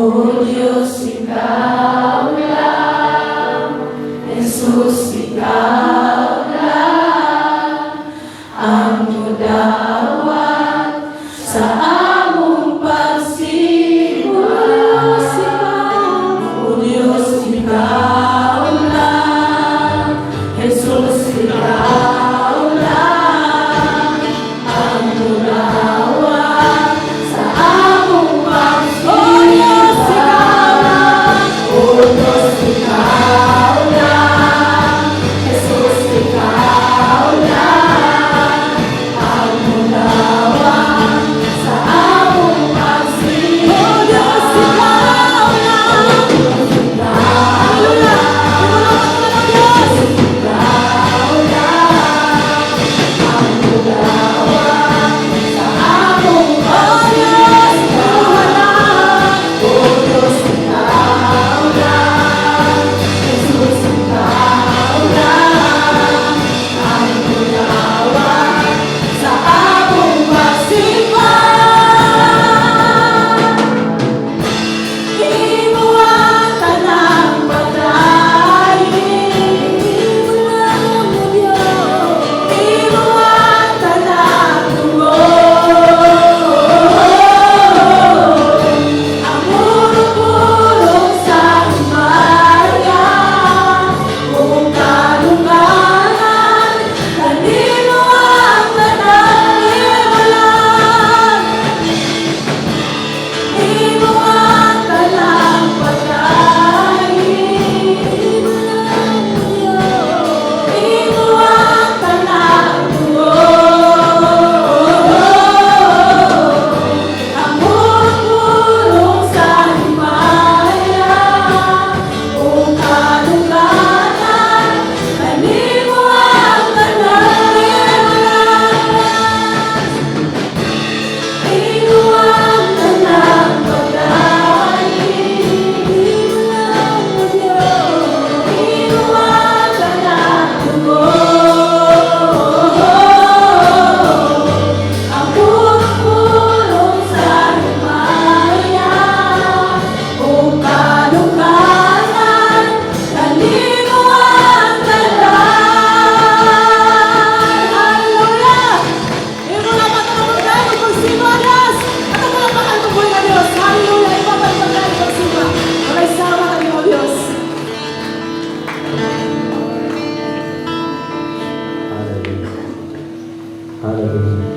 O Diyos, Ikaw lang, Jesus, Ikaw lang, ang mudawat sa among pagsimula. O Diyos, Ikaw lang, Jesus, Ikaw lang, ang mudawat sa among pagsimula. O Diyos, Ikaw lang, Jesus, Ikaw lang, ang mudawat sa among pagsimula. O Diyos, Ikaw lang,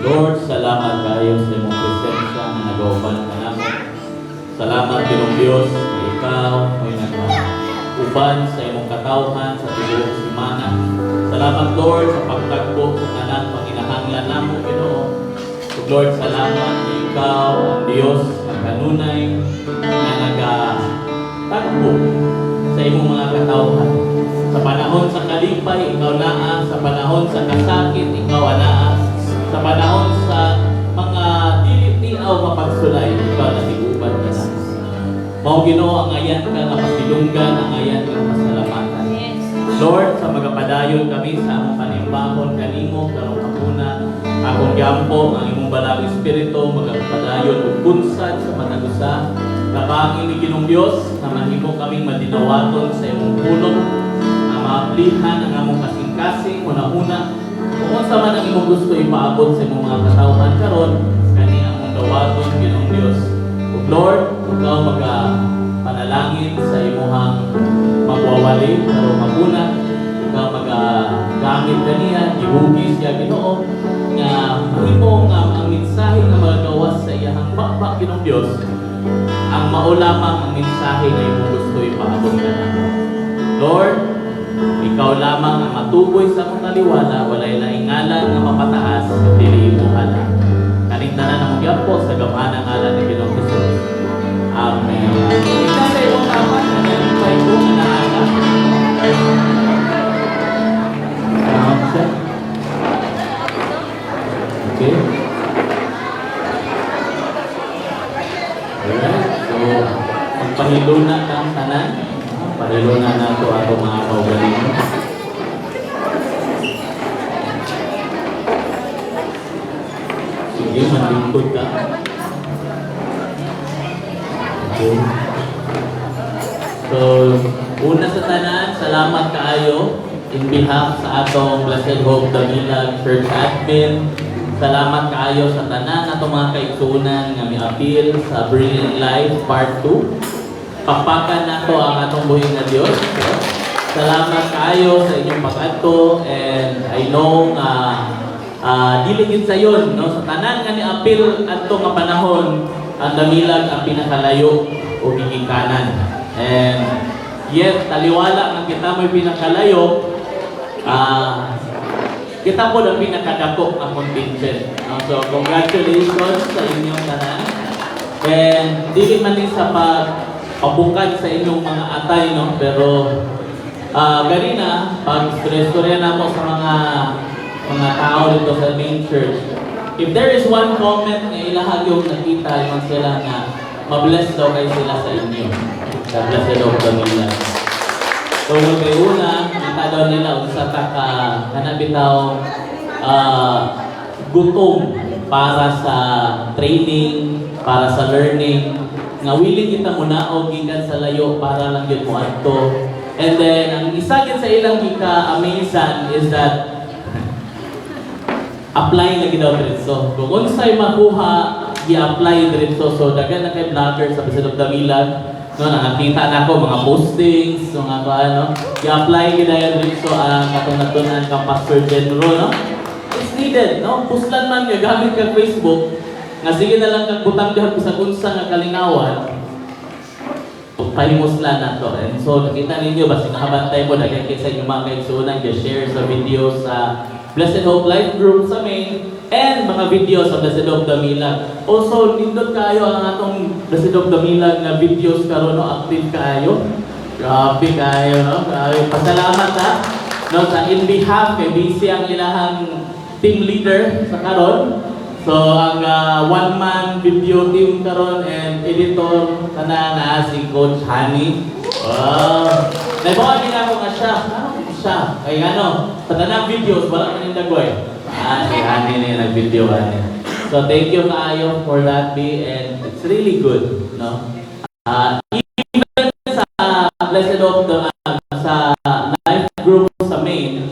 Lord, salamat kayo sa imong presensya na nag-auban ka namin. Salamat Ginong Dios na ikaw ay nag-uban sa imong katawhan sa tibuok semana. Salamat Lord sa pagtagpo sa kanang panginahanglan namo Ginoo. Lord, salamat na ikaw ang Dios ang kanunay na nag-tagpo sa imong mga katawhan. Sa panahon sa kalipay, ikaw naa. Sa panahon sa kasakit, ikaw naa. Sa panahon sa mga dili-tiaw mapagsulay, ikaw na tiguban ka na. Mao Ginoo, ang ayan ka na pasilunggan, ang ayan ka na pasalamatan. Lord, sa magapadayon kami sa among panimbahon kanimo karong hapuna, akong gyampo ang imong balang espiritu magapadayon ug bunsad sa matagusa. Kapangin ni Ginong Dios na mahimo kaming madinawaton sa imong pulong, na maaplihan ang among kasing-kasing una-una. Kung sa man ang imong gusto ipaabot sa imong mga katawhan karon, kani among dawaton Ginong Dios. Ug Lord, ikaw panalangin sa imong magwawali karong hapuna, ikaw gamit kaniya, ihugis siya Ginoo nga mahimo nga ang mensahe nga magagawas sa iyang bakbak Ginong Dios. Ang maulamang ang mensahe na imong gusto ipaabot kanamo. Lord, ikaw lamang ang matuboy sa mong kaliwala, walay laingalan nga mapataas, dili mo hala. Kanintanan na mong yapo sa gamanang ngalan ni Ginoong Jesus. Amen. Ikaw sa iyong dapat na nalipay ko na naaga. Okay. Alright. So, magpahiluna kang tanan. Pahiluna na ito ato mga kaugaling. Sige, manlingkod ka. Okay. So, una sa tanan, salamat kaayo in behalf sa atong Blessed Hope Damilag Church Admin. Salamat kaayo sa tanan atong mga kaigsunan nga mi-appeal sa Brilliant Life Part 2. Pakpakan nato ang atong buhing nga Dios. Salamat kaayo sa inyong pag-adto, and I know dili gid sayon no, sa tanan nga ni-appeal adto nga panahon, ang Damilag ang pinakalayo o gigikanan. And yet, taliwala nga kita may pinakalayo, kita po ang pinakadako ang contingent. So, congratulations sa inyong tanan. And dili man din sa pagpabukad sa inyong mga atay, no? Pero ganina, pag-istorya na mo sa mga tao dito sa main church, if there is one comment na ilahag yung nakita, yung sila na mabless daw kayo sila sa inyo. Sa Blessed Hope Damilag. So, kay una, kita daw nila sa kanabitaw gutom para sa training, para sa learning, nga willing kita muna o gikan sa layo para lang yun mo adto. And then, ang isa gid sa ilang gika-amazan is that apply na ginaw diretso. Kung unsay makuha, i-apply diretso. So, dagan na kay vlogger sa Blessed Hope Damilag. No, nakakita na ako mga postings, mga ano, i-apply ginayon diretso ang katunatunan kang Pastor Genro, no? It's needed, no? Puslan man nga gamit kang Facebook, nga sige na lang kang butang diha sa unsa nga kalingawan. Pahimuslan na to. And so, nakita ninyo, basta nakabantay mo, daghan kayo sa inyong mga kaigsunan, share sa video sa Blessed Hope Life Group sa main, and mga videos sa Blessed Hope Damilag. Also, nindot kayo ang atong Blessed Hope Damilag na videos karon, no? Active kayo. Grabe kayo, no? Grabe. Pasalamat ha. No, sa in behalf, kay busy ang ilahang team leader sa karon. So, ang one-man video team karon and editor na si Coach Hani. Wow! Naibawa din ako nga siya. Siya. Kaya ano, sa tanang videos, wala man yung dagoy. Si Hani na nag-video niya. So, thank you kaayo for that, B, and it's really good, no? Even sa Blessed Hope, sa life group sa main,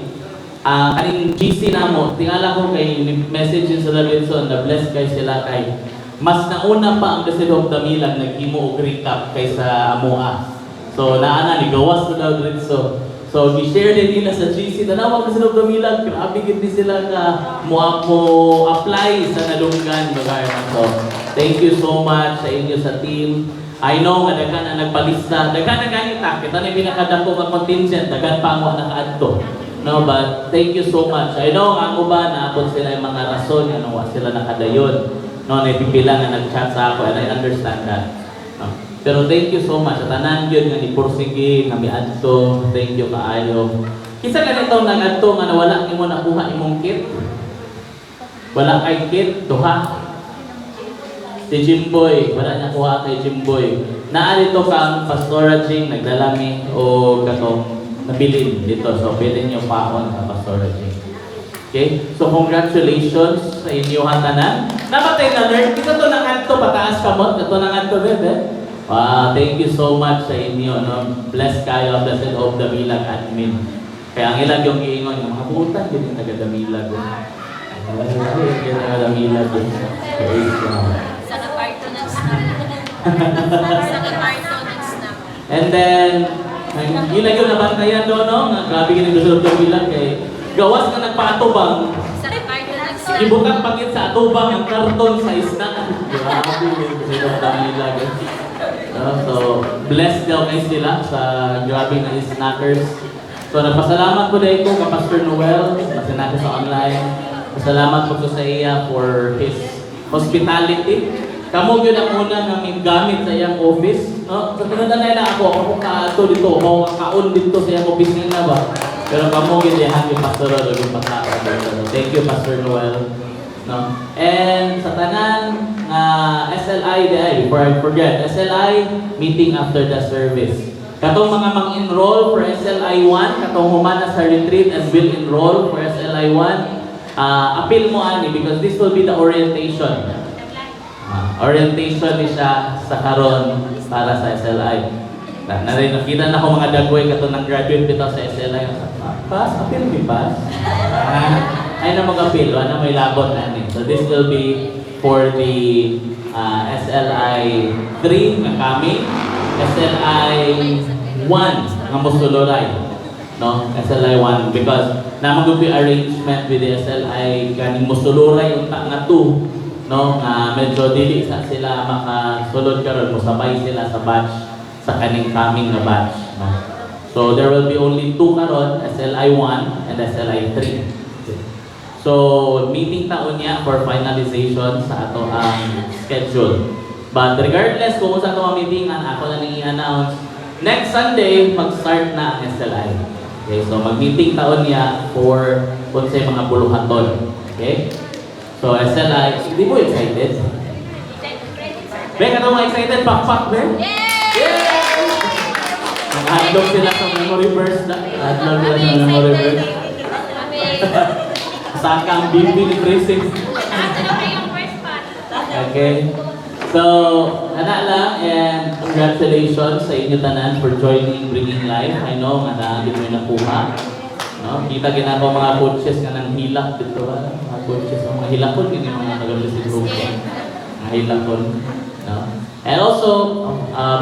kaning GC na mo, tingala ko kay message yun sa Davidson na bless kay sila kay mas nauna pa ang Blessed Hope Damilag nag-imo og recap kaysa amoa. So, naana ni gawas na daw dito. So, gi-share din nila sa GC, tanawag Blessed Hope Damilag, grabe gid ni sila ka mo apply sa nalunggan bagay. So, thank you so much sa inyo sa team. I know nga daghan na nagpalista, daghan na ganita, kita na pinakadako nga contingent, daghan pa mo nakaadto. No, but thank you so much. I know ang uban naabot sila yung mga rason ano wa sila nakadayon. No, napipila nga nag-chat sa ako and I understand that. No. Pero thank you so much. At tanan yun nga ni Porsige, nga miadto. Thank you kaayo. Kisa ganito nag-adto nga nawala nimo nakuha imong kit. Wala kay kit, duha. Si Jimboy, wala niya kuha kay Jimboy. Naarito kang pastoraging nagdalami o katong nabilin dito. So, bilhin niyo paon sa pastoraging. Okay? So, congratulations sa inyo hatanan. Namatay na nerd. Ito to nang adto, pataas ka mo. Ito nang adto, bebe. Wow, thank you so much sa inyo. No? Bless kayo, Blessed Hope Damilag Admin. Kaya ang ilang yung iingon, yung mga putan, yun yung taga-Damilag. Yung taga-Damilag. Praise God. Sa naparto ng snap. Sa naparto ng snap. And then, ilang yung nabantayan doon, no? Grabe ganyan gusto ng Damilag kay gawas na nagpa-atubang. Sa naparto ng snap. Ibutang pagit sa atubang ang karton sa isna. Grabe ganyan gusto ng Damilag. So, blessed daw kayo sila sa grabe na snackers. So, nagpasalamat ko dahil ko kay Pastor Noel, kasi natin sa online. Pasalamat ko sa iya for his hospitality. Kamu yun ang una namin gamit sa iyang office. No? Sa tinudan na ako ka-ato dito, ako kaon dito sa iyang office nga na ba? Pero kamu yun yahan yung Pastor Noel, yung pasaka. Thank you, Pastor Noel. No? And sa tanan, SLI, before I forget, SLI, meeting after the service. Katong mga mang-enroll for SLI 1, katong humana sa retreat and will enroll for SLI 1, appeal mo ani because this will be the orientation. orientation ni siya sa karon para sa SLI. Nakita na ko mga dagway kato ng graduate bitaw sa SLI. Pass, appeal di pass. Ay na mag-appeal, ano may labot na ni. So this will be for the SLI 3 nga kami, SLI 1 nga Musuluray. No? SLI 1 because naman ko arrangement with the SLI kaning Musuluray unta nga 2, no? Medyo dili sa sila makasulod karon, musabay sila sa batch sa kaning coming na batch, no? So there will be only 2 karon, SLI 1 and SLI 3. So meeting taon niya for finalization sa ato ang schedule. But regardless kung sa ato ang meeting, ako na nang i-announce next Sunday mag-start na ang SLI. Okay, so mag-meeting taon niya for unsay mga buluhaton. Okay? So SLI, hindi mo excited? Ben, ano mo excited? Pak-pak, Ben? Yay! Nag-handog sila sa memory verse na. Handog sila sa memory verse. Saan ka ang BB ni Precincts? Okay. So, anak lang, and congratulations sa inyo tanan for joining Bringing Life. I know, nga naagin mo yung nakuha. No? Kita ginagawa mga coaches nga nang hilak dito. Mga coaches, mga hilakon, yun yung mga nag-listen group. Mga hilakon. No? And also,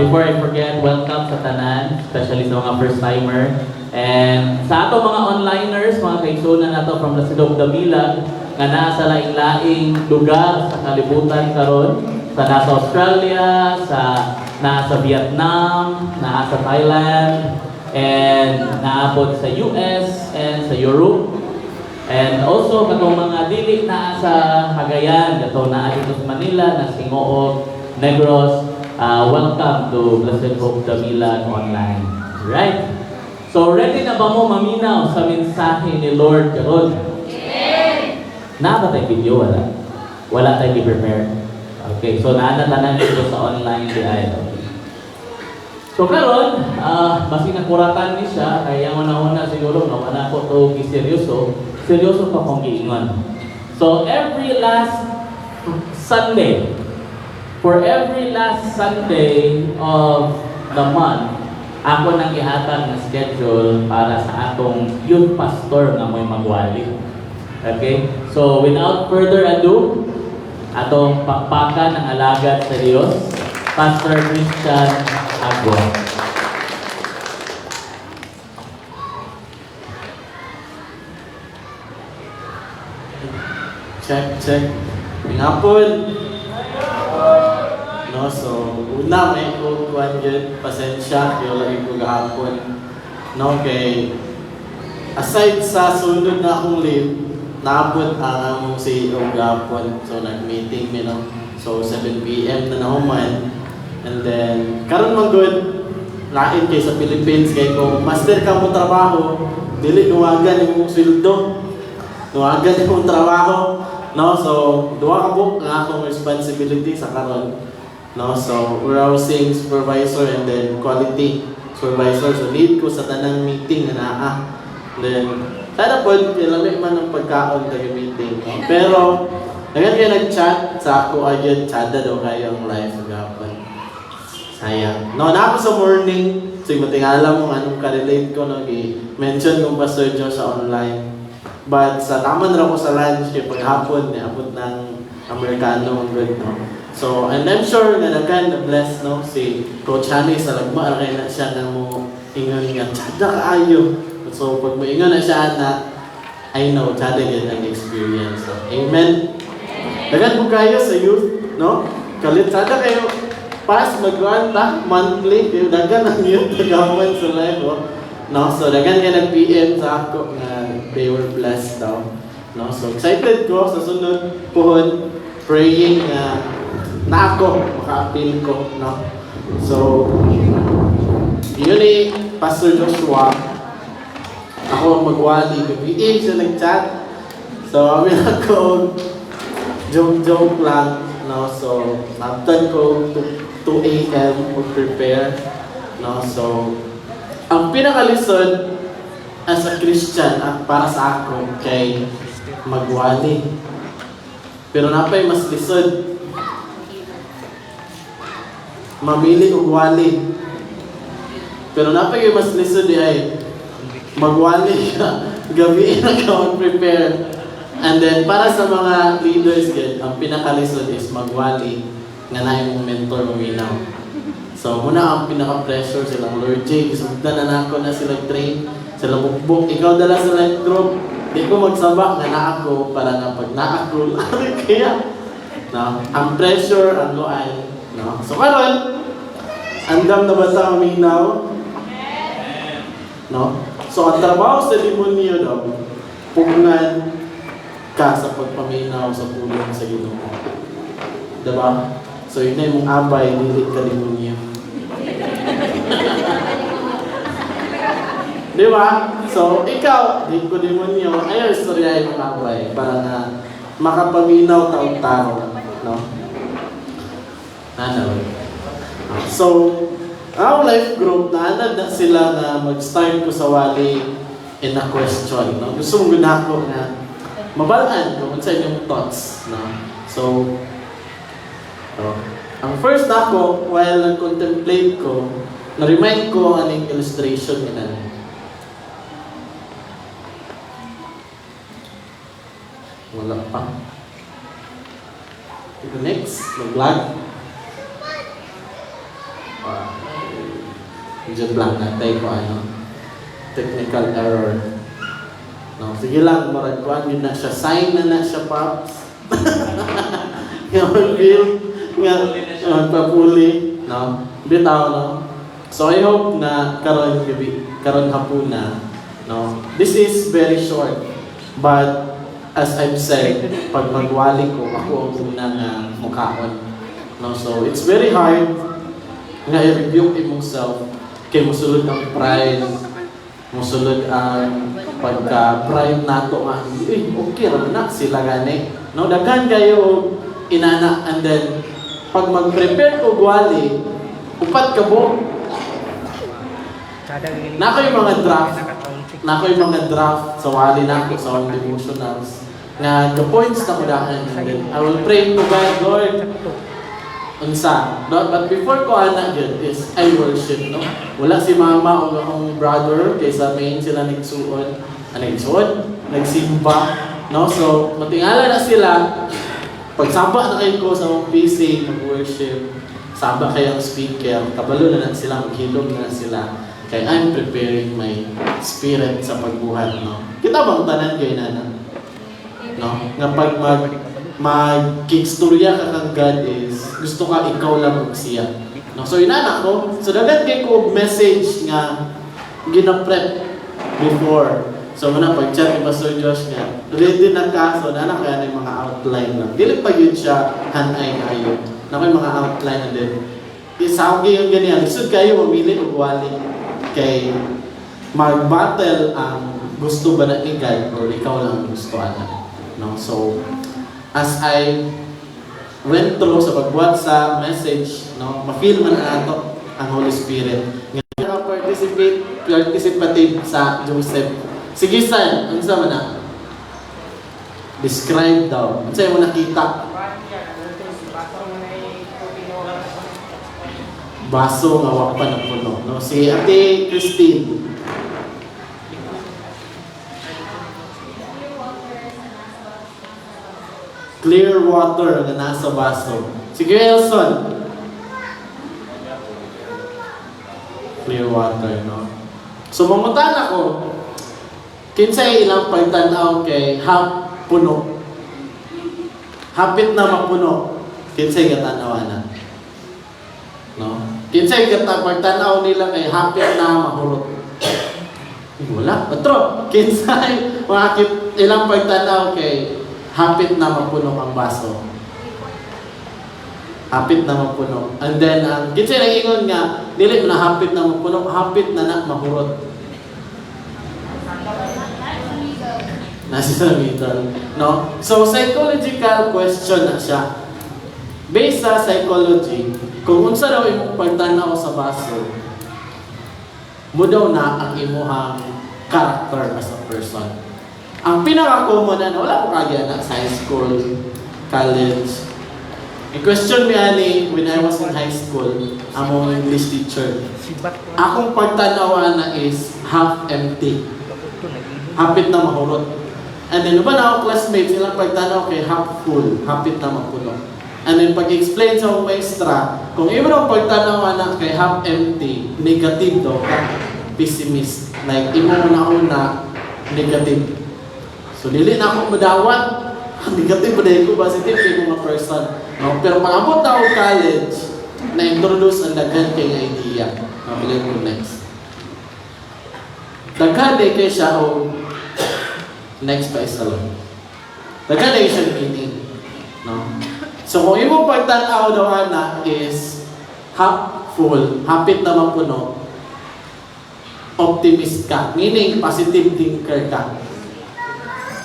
before I forget, welcome sa tanan, especially sa mga first-timer. And sa ato mga onliners, mga kaigsunan nato from the Silog Davila, nga nasa laing-laing lugar sa kalibutan karon, sa nasa Australia, nasa Vietnam, nasa Thailand, and naabot sa US and sa Europe. And also katong mga dili na sa Cagayan, katong naa dito sa Manila, na Singoog, Negros, welcome to Blessed Hope Davila Online. Right? So ready na ba mo maminaw sa mensahe ni Lord karon? Yes! Naba tayo video, wala? Wala tayo i-prepare. Okay, so naanatanan dito sa online di ay. So karon, basi nakuratan ni siya, kaya una-una siguro na wala ko to giseryoso, seryoso pa kong giingon. So every last Sunday, for every last Sunday of the month, ako nang ihatag na schedule para sa atong youth pastor nga mo'y magwali. Okay? So without further ado, atong pakpakan ng alagad sa Diyos, Pastor Christian Agua. Check. Pingapon. No, so una may kuwan yun, pasensya, yung lagi ko gahapon. No, kay aside sa sunod na akong leave, naabot ang among CEO gahapon. So nag-meeting mi, no. So 7 PM na nahuman. And then karon man good lain kay sa Philippines kay kung master ka mo trabaho, dili nuwagan imong sweldo. Nuwagan imong trabaho. No, so duha ka book nga akong responsibility sa karon. No, so warehousing supervisor and then quality supervisor. So lead ko sa tanang meeting na naa. Then sana po ilami man ang pagkaon tayo meeting. No? Pero dagan kayo nag-chat sa ako agad, chada daw kayo ang live sa gapon. Sayang. No, na ako sa morning, so matingala mo anong ka-relate ko, no, i-mention kong Pastor Joe sa online. But sa taman ra ko sa lunch, yung paghapon, niabot ng Amerikano, ang good, no. So, and I'm sure na bless, no, si Coach Hani sa lagma, kaya na siya na mo ingon nga, chada kaayo. So, pag mo ingon na siya na, I know, chada yun ang experience. So, amen. Dagan po kayo sa youth, no? Kalit chada kayo. Pas magkuhan ta, monthly, yung dagan ang youth nagawan sa live, no? So, dagan kayo nag-PM sa ako na they were blessed daw. No? So, excited ko sa sunod puhon, praying na ako, maka-appeal ko, no? So, yun Pastor Joshua, ako magwali, BBA siya nag-chat. So, amin ako, joke lang, no? So, nabtan ko 2 AM mag-prepare, no? So, ang pinakalisod as a Christian para sa ako kay magwali. Pero napay mas lisod mamili og wali. Pero napay mas lisod di ay magwali ka, gabi na ka mag-prepare. And then para sa mga leaders gid, ang pinakalisod is magwali nga na imong mentor maminaw. So muna ang pinaka-pressure silang Lord J, isugdan na nako na sila train, sila bukbok, ikaw dala sa life group. Di ko magsabak nga na ako para nga pag na ako kaya no, ang pressure ang luay, no. So karon andam na ba sa maminaw? No? So, ang trabaho sa demonyo daw, pugungan ka sa pagpaminaw sa pulong sa Ginoo. Diba? So, yun na yung abay, dili ka demonyo. Diba? So, ikaw, di ko demonyo, ayaw istorya yung abay para na makapaminaw taong-tao. No? Ano? So, ang life group, naanad na sila na mag-start ko sa wali in a question. No? Gusto mong ginako na mabalaan kung sa inyong thoughts. No? So, ang first na ako, while nag-contemplate ko, na-remind ko ang aning illustration nila. Wala pa. Next, mag-vlog. Diyan lang natay ko technical error. No, sige lang, marag ko yun na siya. Sign na siya, Pops. Nga mag-build, nga magpapuli. No? Bitaw, no? So I hope na karon gabi, karon hapuna, no? This is very short. But as I've said, pag magwali ko, ako ang una nga mukhaon. No? So it's very hard nga i-review imong self. Kaya musulod ang pride, musulod ang pagka-pride nato nga, okay ram na sila gani. No, daghan kayo inana, and then pag mag-prepare ko wali, upat ka mo. Nako yung mga draft sa wali nako sa mga devotionals. Nga the points na ko daan, and then I will pray to God, Lord, unsa. No? But before ko ana yun is I worship, no? Wala si mama o akong brother kaysa main sila nagsuon. Nagsimba, no? So, matingala na sila. Pagsamba na kayo ko sa mong PC, mag-worship, samba kayo ang speaker, kabalo na sila, maghilom na sila. Kaya I'm preparing my spirit sa pagbuhat, no? Kita bang tanan kayo na? No? Nga pag mag-kickstorya ka kang God is, gusto ka ikaw lang siya. No? So, inanak ko. So, dagat kayo ko message nga gina-prep before. So, muna pag-chat ni Pastor Josh nga, ready na ka. So, nanak kaya ng mga outline lang. Dili pa yun siya hanay kayo. Na may mga outline na din. Isawag yung ganyan. Lisod kayo, mamili o wali. Kay mag-battle ang gusto ba na ni God o ikaw lang gusto na. No? So, as I went through sa pagbuhat sa message, no, ma-feel man nato ang Holy Spirit. Nga participative sa Joseph. Sige, San, ano sa mana? Describe daw. Ano sa'yo mo nakita? Baso nga wak pa ng puno. No? Si Ate Christine. Clear water na nasa baso. Sige, Elson. Clear water, no? So, mamutan ako. Kinsay ilang pagtanaw kay puno. Hapit na mapuno. Kinsay katanaw na. No? Kinsay pagtanaw nila kay hapit na mahurot. Wala. Patro. Kinsay ilang pagtanaw kay hapit na mapuno ang baso. Hapit na mapuno. And then, kinsay nag-ingon nga, dili mo na hapit na mapuno, hapit na mahurot. Nasa middle. No? So, psychological question na siya. Based sa psychology, kung unsa daw imong pagtanaw sa baso, mo daw na ang imuhang character as a person. Ang pinaka-common na, wala ko kagaya na sa high school, college, I-question me ani when I was in high school, among English teacher. Akong pagtanawa na is half empty. Hapit na mahurot. And then, ba na ako classmates, silang pagtanaw kay half full, hapit na mapuno. And then, pag-explain sa akong maestra, kung iba na pagtanaw na kay half empty, negative daw ka, pessimist. Like, imo una-una, negative. So, dili na ako madawat. Negative pa dahil ko, positive yung mga person. No? Pero pag abot na ako college, na-introduce ang daghan kay idea. Mabilin ko next. Daghan day kay siya o next pa isa lang. Daghan day siya meaning. No? So kung imo pagtanaw daw na is half full, hapit na mapuno, optimist ka, meaning positive thinker ka.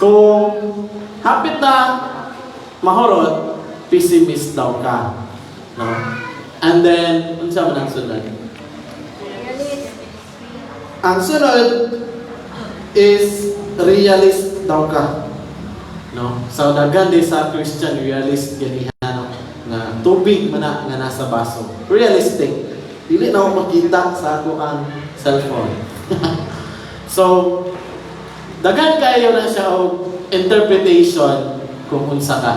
Kung hapit na mahurot, pessimist daw ka. No? And then, ano sa manang sunod? Ang sunod is realist daw ka. No? So, daghan din sa Christian, realist ganihan nga tubig man nga nasa baso. Realistic. Dili na ako makita sa ako ang cellphone. So, daghan kayo na siya og interpretation kung unsa ka.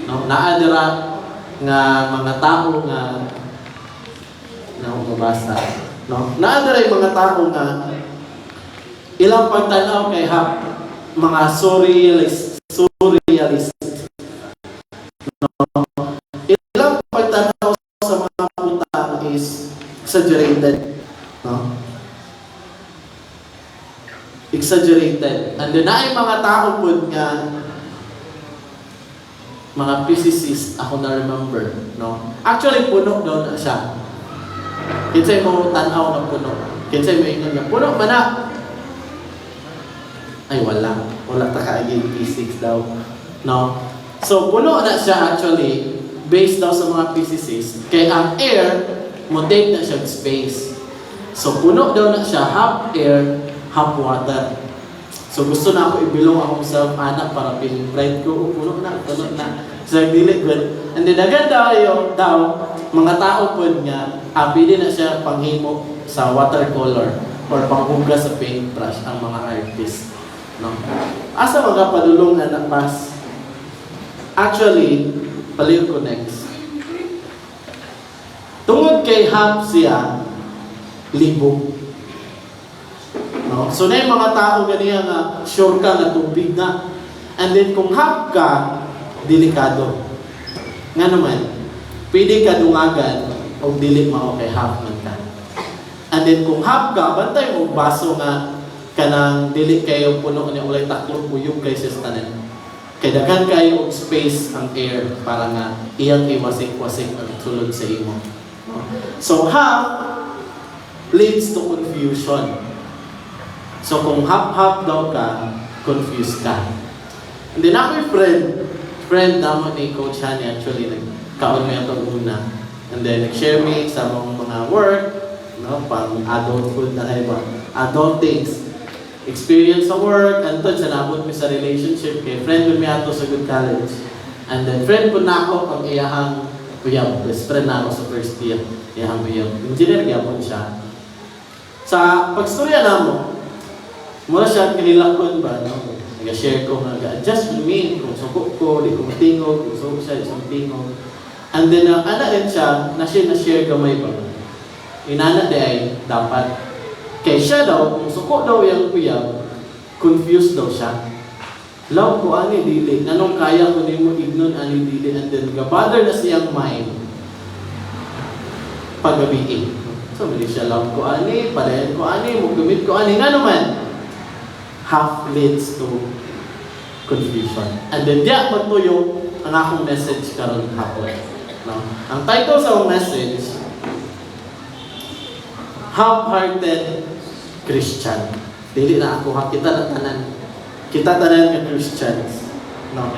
No? Naadira nga mga tao nga mabasa. No? Naadira yung mga tao nga ilang pagtanaw kay mga surrealist. No? Ilang pagtanaw sa mga putang is exaggerated. No? Exaggerated. And then na mga tao po nga mga physicists, ako na remember, no? Actually, puno daw na siya. Kinsay mo tanaw ng puno. Kinsay mo ingon nga, puno man na. Ay, wala. Wala ta kaaging physics daw. No? So, puno na siya actually, based daw sa mga physicists. Kaya ang air, mo take na siya space. So, puno daw na siya, half air, half water. So gusto na ako ibilong akong self-anak para pin-pride ko, puno na. So dili good. And then agad daw, mga tao po nga, pili na siya panghimo sa watercolor or panghugas sa paintbrush ang mga artist. No? Asa mga padulong na napas? Actually, palihog ko next. Tungod kay half siya, libo. No? So na yung mga tao ganiya nga sure ka na tubig na. And then kung half ka, delikado. Nga naman, pwede ka dungagan o dili mao kay half man ka. And then kung half ka, bantay mo baso nga kanang dili kayo puno ni ulay taklo uyog kay sa tanan. Kay daghan kayo og space ang air para nga iyang iwasik-wasik ang sulod sa imo. No? So half leads to confusion. So kung half-half daw ka, confused ka. And then ako yung friend naman ni Coach Hani actually, nagkaon mo itong una. And then nag-share me sa mga work, no, pang adulthood na kayo ba? Adult things. Experience sa work, and to, sanabot mi sa relationship, kay friend ko mi ato sa good college. And then friend ko na ako, ang iyahang uyab, best friend na ako sa first year, iyahang uyab. Engineer gyapon siya. Sa pagstorya na mo, mula siya kinilakon ba, no? Nag-share ko nga, adjust with me, kung suko ko, di ko matingog, kung suko siya, di ko matingog. And then, ana rin siya, na-share gamay ba? Inana di ay, dapat. Kaya siya daw, kung suko daw yung kuya, confused daw siya. Law ko, ani dili, nanong kaya ko din mo ignon, ani dili, and then, gabother na siyang mind, paggabiin. So, mali siya, law ko, ani, padayan ko, ani, mugumit ko, ani, nga naman, half leads to confusion. And then, diya magtuyo ang akong message karon hapon. No? Ang title sa akong message, Half-Hearted Christian. Dili na ako, kita na tanan. Kita tanan nga Christians. No?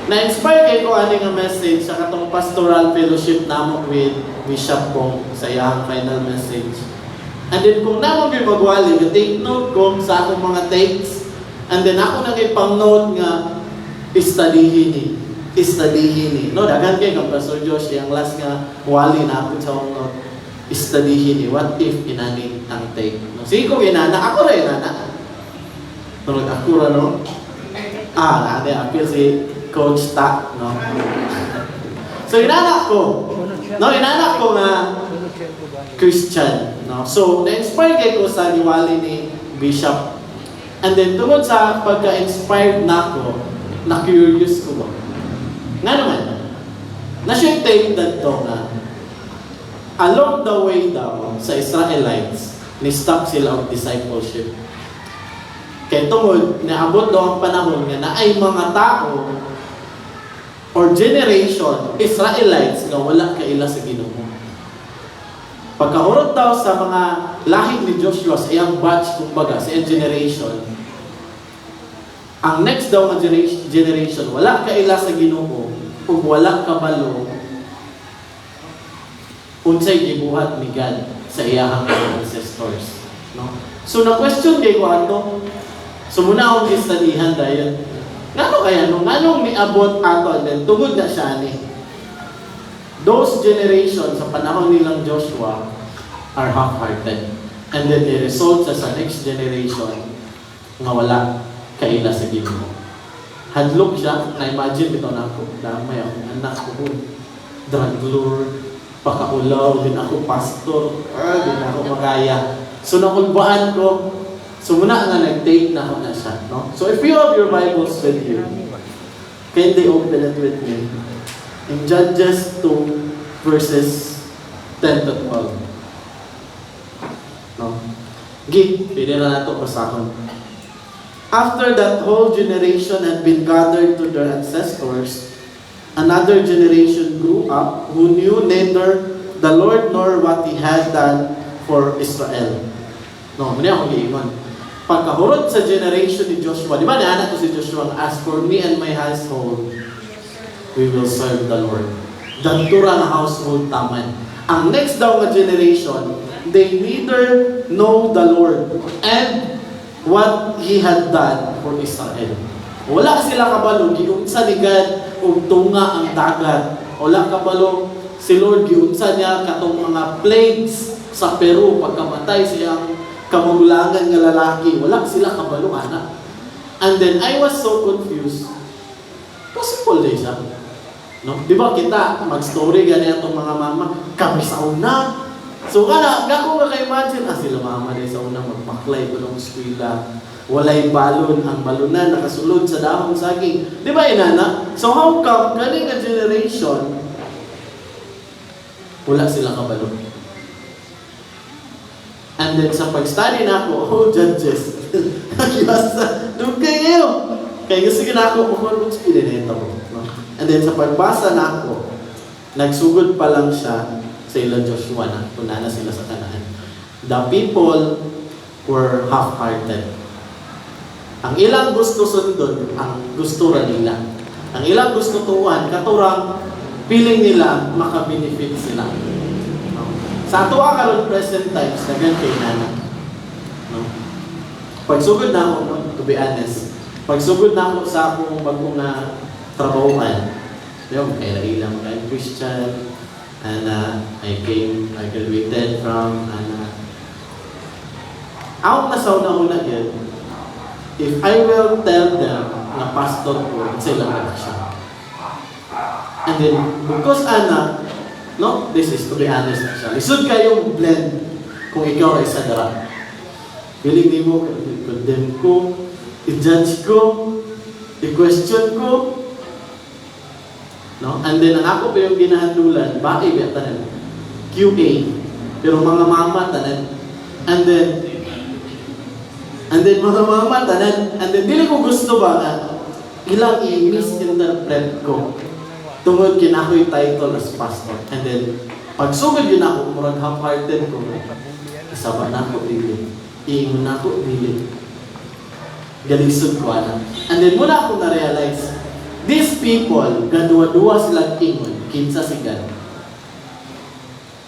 Na-inspire kayo ko aning nga message sa katong pastoral fellowship namo with Bishop Pong sa iyang final message. And then kung namo gyud magwali, take note ko sa akong mga takes. And then ako nang ipang-note nga studyhin ni. Istadihin ni. No, daghan kay kang Pastor Josh yang last nga wali na ako sa mga istadihin ni. What if inani ang take? No, sige ko inana, ako ra inana. Tulad ako ra no. Nade apil si Coach Ta, no. So inanak ko. No, inanak ko nga Christian, no. So na-inspire kay ko sa giwali ni Bishop. And then tungod sa pagka-inspired nako, na-curious ko ba. Nga naman, na-share tayo dito nga, along the way daw sa Israelites, ni-stop sila of discipleship. Kaya tungod, naabot daw ang panahon nga na ay mga tao or generation, Israelites nga wala kaila sa Ginoo. Pagkahurot daw sa mga lahi ni Joshua sa iyang batch, kumbaga, sa iyang generation, ang next daw nga generation, wala kaila sa Ginoo o wala kabalo unsay gibuhat ni God sa iyang ancestors. No? So, na-question kay ko ato. So, muna akong gistadihan dahil ngano kaya, nganong niabot ato and then tungod na siya ni those generations sa panahon nilang Joshua are half-hearted. And then they result sa next generation nga wala kaila sa Ginoo. Hadlok siya, na-imagine ito na ako, damay ako, anak ko, drug lord, pakaulaw, din ako pastor, din ako magaya. So nakulbaan ko, so muna nga nag-take na ako na siya. No? So if you have your Bibles with you, kindly open it with me. In Judges 2, verses 10 to 12. No? Gid, pwede na nato pasahon. After that whole generation had been gathered to their ancestors, another generation grew up who knew neither the Lord nor what He had done for Israel. No, muna akong giingon. Pagkahurot sa generation ni Joshua, di ba naanak ko si Joshua, as for me and my household, we will serve the Lord. Dantura na household taman. Ang next daw nga generation, they neither know the Lord and what He had done for Israel. Wala sila kabalo, giunsa ni God ug tunga ang dagat. Wala kabalo si Lord, giunsa niya katong mga plagues sa Peru pagkamatay siyang kamulangan nga lalaki. Wala sila kabalo, anak. And then I was so confused. Possible din siya. No? Di ba kita, mag-story ganyan itong mga mama, kami sa una. So gako nga ka-imagine, sila mama din sa una, magpaklay ko ng eskwela. Walay balon, ang balunan, nakasulod sa dahong saging. Di ba inana? So how come, kaning nga generation, wala sila kabalon? And then sa pag-study na ako, Judges, doon kayo. Kaya gusto na ako, kung pinaneta mo. No? And then sa pagbasa na ako, nagsugod pa lang siya sa ilang Joshua na punana sila sa Kanaan. The people were half-hearted. Ang ilang gusto sundon, ang gusto ra nila. Ang ilang gusto tuwan, katurang feeling nila makabenefit sila. No? Sa ato karon present times, dagan kay nana. No? Pagsugod na ako, no? To be honest, pagsugod na ako sa akong bagong trabahoan, yung kailang mga Christian, and I graduated from, ako nasauna-una yun, if I will tell them na pastor ko, sila na siya. And then, because no, this is to be honest na siya. Lisod kayong blend kung ikaw ay sa dara. Feeling di mo, i-condemn ko, i-judge ko, i-question ko. No? And then, ang ako pa yung ginahandulan, bakit ba tanan? QA. Pero mga mama tanan. And then mga mama tanan. And then, dili ko gusto ba na ilang i-misinterpret ko tungod kinakoy title as pastor. And then, pagsugod yun ako, murag half-hearted ko. Kasaba na ako, dili. Iingon na ako, dili. Galisod ko, And then, muna ako na-realize, these people, gadua-dua silang ingon, kinsa si God.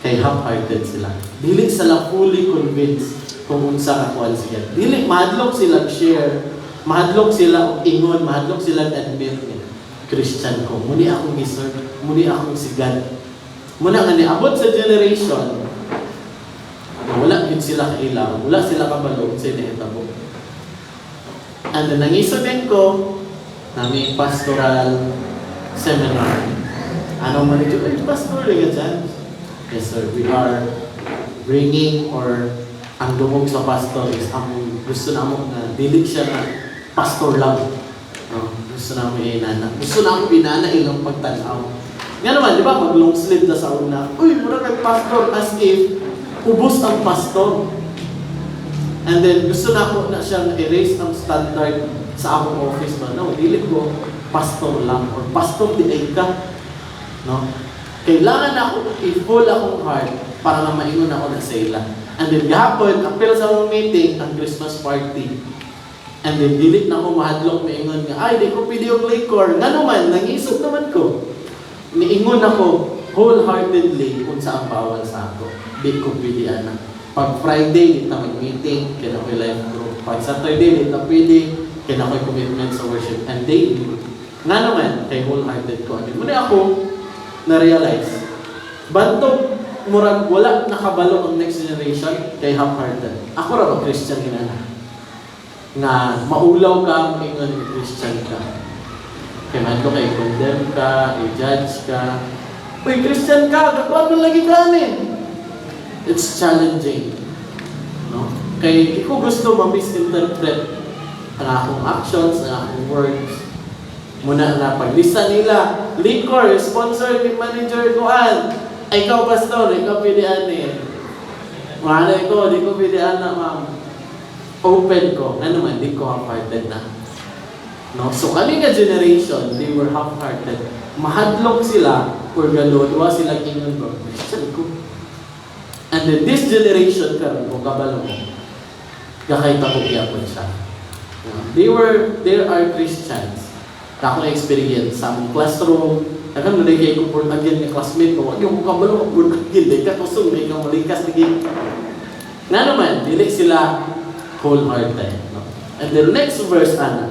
Kay half-hearted sila. Dili sila fully convinced kung unsa kakuan si God. Dili, mahadlok silang share, mahadlok silang ingon, mahadlok silang admit niya. Christian ko. Muni akong giserve, muni akong sigad. Muna nga niabot sa generation, wala yun sila kailangan, wala sila kabalo sa inahitabo. And then nangiso din ko, namin pastoral seminar. Anong manito? Ay, pastor, ka dyan? Yes, sir. We are bringing or ang dumog sa pastor is ang gusto na mo na dili siya na pastor lang. No? Gusto na mo inana. Gusto na mo inana ilang pagtanaw. Nga naman, di ba? Pag long sleeve na sa una, uy, mura kang pastor as if ubos ang pastor. And then, gusto na ako na siyang erase ang standard sa akong office ba? No, dili ko pastor lang or pastor di ay ka. No? Kailangan ako i-full akong heart para na maingon ako na sa ila. And then, gahapon, appeal sa akong meeting, ang Christmas party. And then, dilit na ako mahadlok maingon nga, ay, di ko pwede yung liquor. Nga naman, nangisog naman ko. Niingon ako wholeheartedly kung saan bawal sa ako. Di ko pwede ana. Pag Friday, di na mag-meeting, kaya ako'y life group. Pag Saturday, di na pwede, kaya ako'y commitment sa worship. And daily, nga naman, kay wholehearted ko. Muna ako, na-realize, bantog, murag wala nakabalo ang next generation, kay half-hearted. Ako ra ba Christian ginana? Nga, maulaw ka, maingon ng Christian ka. Kaya man ko kay condemn ka, i-judge ka. Uy, Christian ka, kakuan mo lagi kanin. It's challenging. No? Kaya ko gusto ma-misinterpret ang akong actions, ang akong words. Muna na paglista nila, liquor, sponsor ni manager kuan. Ay, ikaw pastor, ikaw pwede anin. Malay ko, di ko pwede ana, ma'am. Open ko. Ano man, di ko half-hearted na. No? So kami nga generation, they were half-hearted. Mahadlok sila, or galodwa sila kingon ko. Christian ko. And then this generation karon kung kabalo mo, gakay tapos siya. There are Christians. Ako na experience sa among classroom. Akan mo kay ko born again ni classmate ko. Wag yung kabalo born again, di ka kusog, di ka malikas lagi. Nga naman, dili sila wholehearted. No? And the next verse, ana.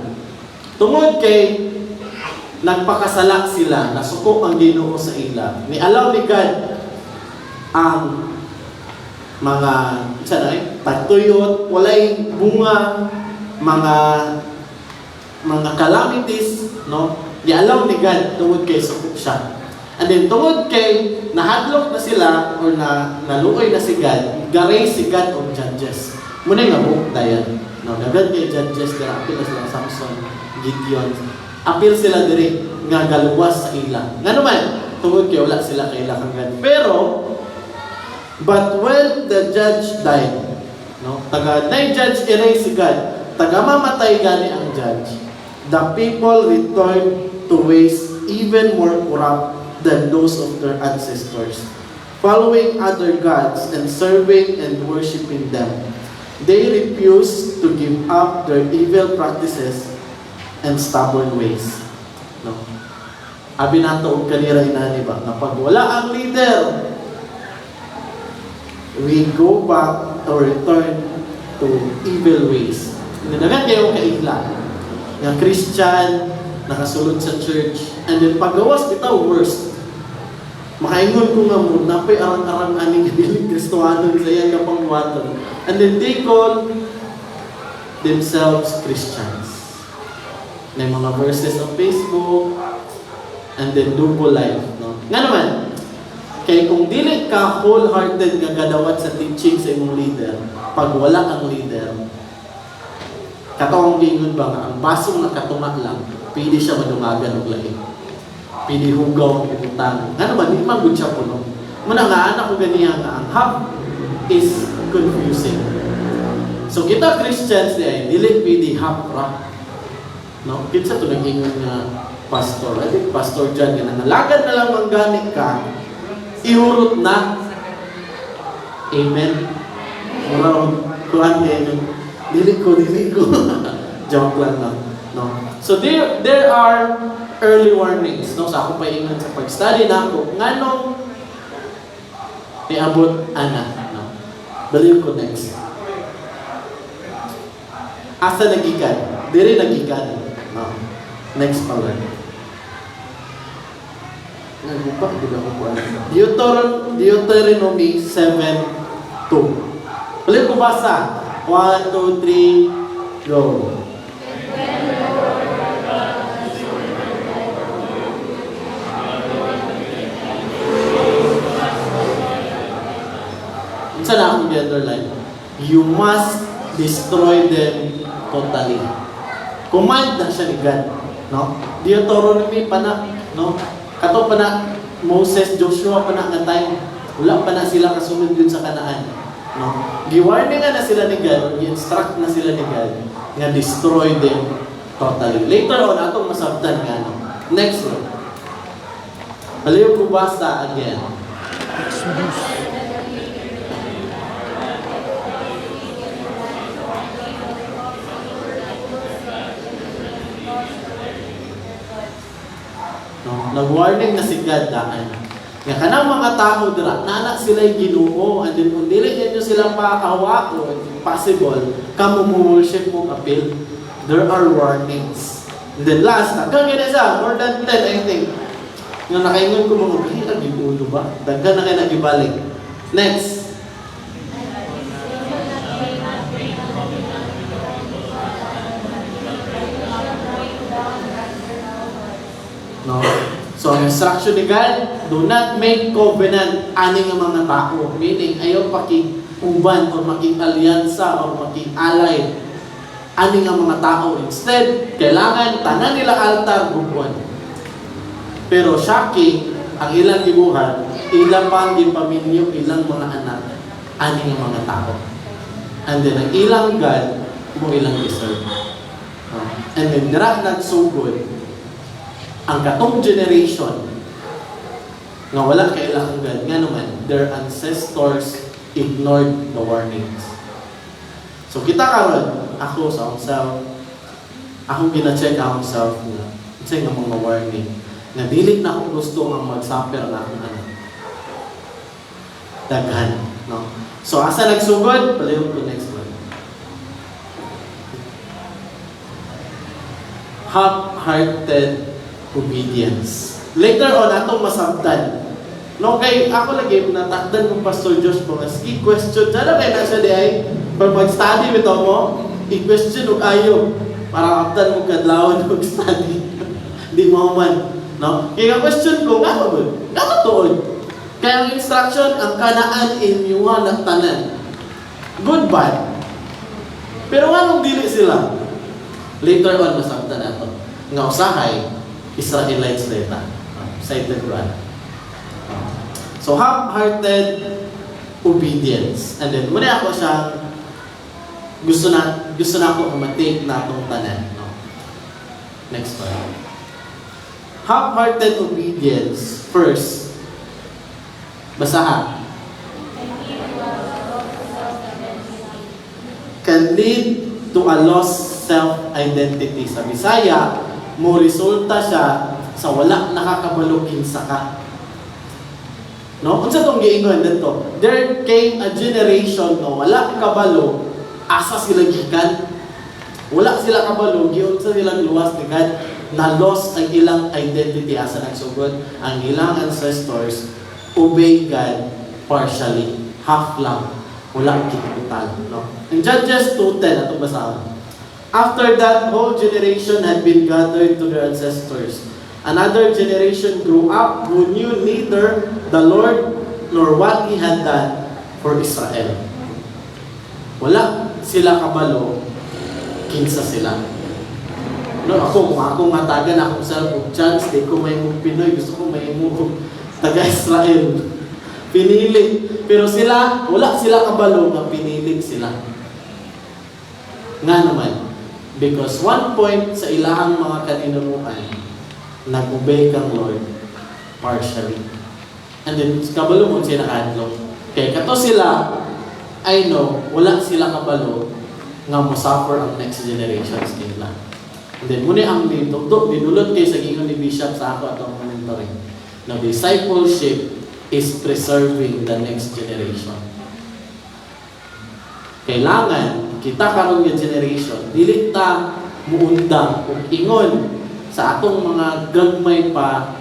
Tungod kay nagpakasala sila, nasuko ang Ginoo sa ila. Nialaw ni God ang mga tagtuyot, walay bunga, mga calamities, no? Nialaw ni God tungod kay suko siya. And then tungod kay nahadlok na sila or naluoy na si God, garay si God of judges. Muna nga book dayan. No, dagan kay judges dira apil sila Samson, Gideon. Apil sila diri nga galuwas sa ila. Nga naman, tungod kay wala sila kay ila kang God. Pero but when the judge died, no, taga na judge erase si God, taga mamatay gani ang judge. The people returned to ways even more corrupt than those of their ancestors, following other gods and serving and worshiping them. They refused to give up their evil practices and stubborn ways. No. Abi nato og kanira inani ba na pag wala ang leader, we go back or return to evil ways. Dagan kayo kaigla. Nga Christian, nakasulod sa church, and then paggawas bitaw worst. Makaingon ko nga mo, napay arang-arang aning kanilang Kristohanon sa iyang kapangwaton. And then they call themselves Christians. May mga verses on Facebook, and then double life. No? Nga naman, kaya kung dili ka wholehearted nga gadawat sa teaching sa imong leader, pag wala ang leader, katawang gingon ba nga, ang basong nakatunga lang, pwede siya madumagan og lahi. Pwede hugaw ang ibutang. Nga naman, di man good siya puno. Muna nga, anak ko ganiya nga, ang half is confusing. So kita Christians di dili pwede half ra. No? Kinsa to nag-ingon nga pastor. I think pastor John nga nangalagan na lang mangganik ka, ihurot na. Amen. Mura kuan kay dili ko. Joke lang no. No. So there are early warnings, no, sa ako pa ingon sa pag-study nako nganong niabot ana, no. Baliw ko next. Asa nagikan? Diri nagikan. No. Next pala. Nagupak, di ba ko po Deuteronomy 7:2. Ulit ko basa. 1, 2, 3, go. Saan na akong underline? You must destroy them totally. Command na siya ni God. No? Deuteronomy pa na. No? Kato pa na Moses, Joshua pa na nga time. Wala pa na sila kasunod yun sa Kanaan. No? Giwarning na sila ni God, i-instruct na sila ni God nga destroy them totally. Later on, atong masabtan nga. No? Next one. Baliw ko basa again. No? Nag-warning na si God daan. Nga kanang mga tao dira, nanak sila'y Ginoo, and then kung dili ninyo silang pakahawako, possible, kamo mo worship mo kapil, there are warnings. And then last, hanggang yun isa, more than 10, I think. Nga nakaingon ko mga bihira, gibulo ba? Daghan na kayo nagibalik. Next. No? So, ang instruction ni God, do not make covenant aning ang mga tao. Meaning, ayaw pakikuban o makik-alyansa o makik-alay aning ang mga tao. Instead, kailangan tanan nila altar bukuan. Pero shocking, ang ilang gibuhat, ilang pang gipaminyo, ilang mga anak, aning ang mga tao. And then, ang ilang God, mo ilang deserve. And then, dira nagsugod, ang katong generation nga wala kay ilang God, nga naman, their ancestors ignored the warnings. So kita karon, ako sa akong self, akong gina-check akong self na nga mga warning na dili na akong gusto nga mag-suffer na akong anak. Daghan, no? So asa nagsugod, palayon ko next one. Half-hearted obedience. Later on, atong masabtan. No, kay ako lagi, natakdan ng Pastor Josh po, sige, question, sana kayo na siya di ay, pag mag-study with mo, i-question o kayo, para kaptan mo kadlawan mag-study. Di mo man. No? Kaya question ko, nga ba? Nga ba tuon? Kaya ang instruction, ang Kanaan inyuha ng tanan. Good, bad. Pero anong dili sila? Later on, masabtan nato. Nga usahay, Israelites data. Cited Quran. So, half-hearted obedience. And then, muna ako siya, gusto na ako matake na itong tanan. No? Next one. Half-hearted obedience, first, basahan. Can lead to a lost self-identity. Sa Bisaya, mo resulta siya sa wala nakakabalugin sa ka. No? Kung sa itong giingon dito, there came a generation na wala kabalo, asa sila gikan. Wala sila kabalo, giyon sa nilang luwas ni God, na lost ang ilang identity asa nagsugod. Ang ilang ancestors obey God partially, half lang, wala total. No? In Judges 2:10, atong basahan. After that whole generation had been gathered to their ancestors, another generation grew up who knew neither the Lord nor what He had done for Israel. Wala sila kabalo, kinsa sila. No, kung ako matagan akong self-chance, di ko may mong Pinoy, gusto ko may mong taga-Israel. Pinili. Pero sila, wala sila kabalo na pinili sila. Nga naman, because one point sa ilahang mga kaninunuan, nag-obey kang Lord partially. And then, kabalo mo siya nakadlo. Kaya kato sila, I know, wala sila kabalo nga mo suffer ang next generations nila. And then, muna ang dinulot kayo sa gingon ni Bishop sa ako atong mentoring. Na discipleship is preserving the next generation. Kailangan kita karon nga generation dili ta muundang ug ingon sa atong mga gagmay pa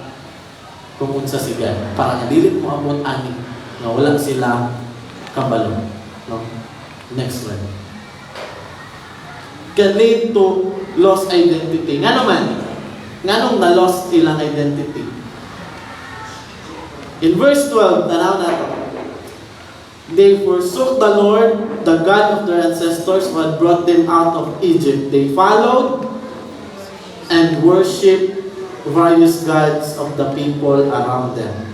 kung unsa siya para nga dili mo abot ani nga wala sila kabalo, no? Next one. Can lead to lost identity. Nga naman, nganong na-lost ilang identity? In verse 12, tanaw na to. They forsook the Lord, the God of their ancestors who had brought them out of Egypt. They followed and worshipped various gods of the people around them.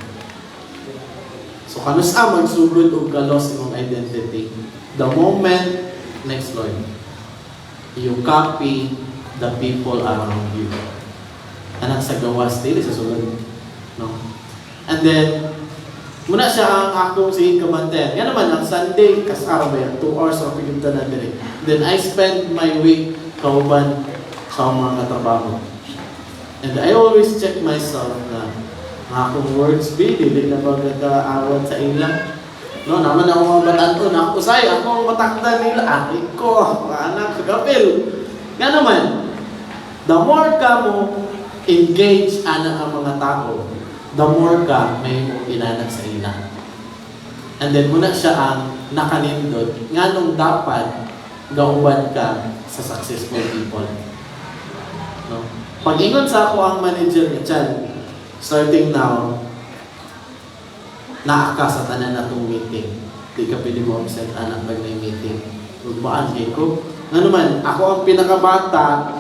So, kanusa magsugod o kalos imong identity? The moment, next Lord, you copy the people around you. Anak sa gawas, dili sa sulod. No? And then, muna siya ang akong si Kamanten. Yan naman, ang Sunday, kasaraw ba yan? 2 hours ang pigimta na dire. Then, I spend my week kauban sa mga trabaho. And I always check myself na akong words be, dili na ba nagkaawad sa ilang. No, naman ako mga bataton, ako usay, ako ang matakda nila, akin ko, anak, kagapil. Nga naman, the more ka mo engage anak ang mga tao, the more ka may mo inanak sa ila. And then muna siya ang nakanindot, nga nung dapat gauban ka sa successful people. No? Pag-ingon sa ako ang manager ni Chan, starting now, naaka sa tanan na itong meeting. Di ka pwede mo absent anak pag may meeting. Ugbaan kayo ko. Ano man, ako ang pinakabata.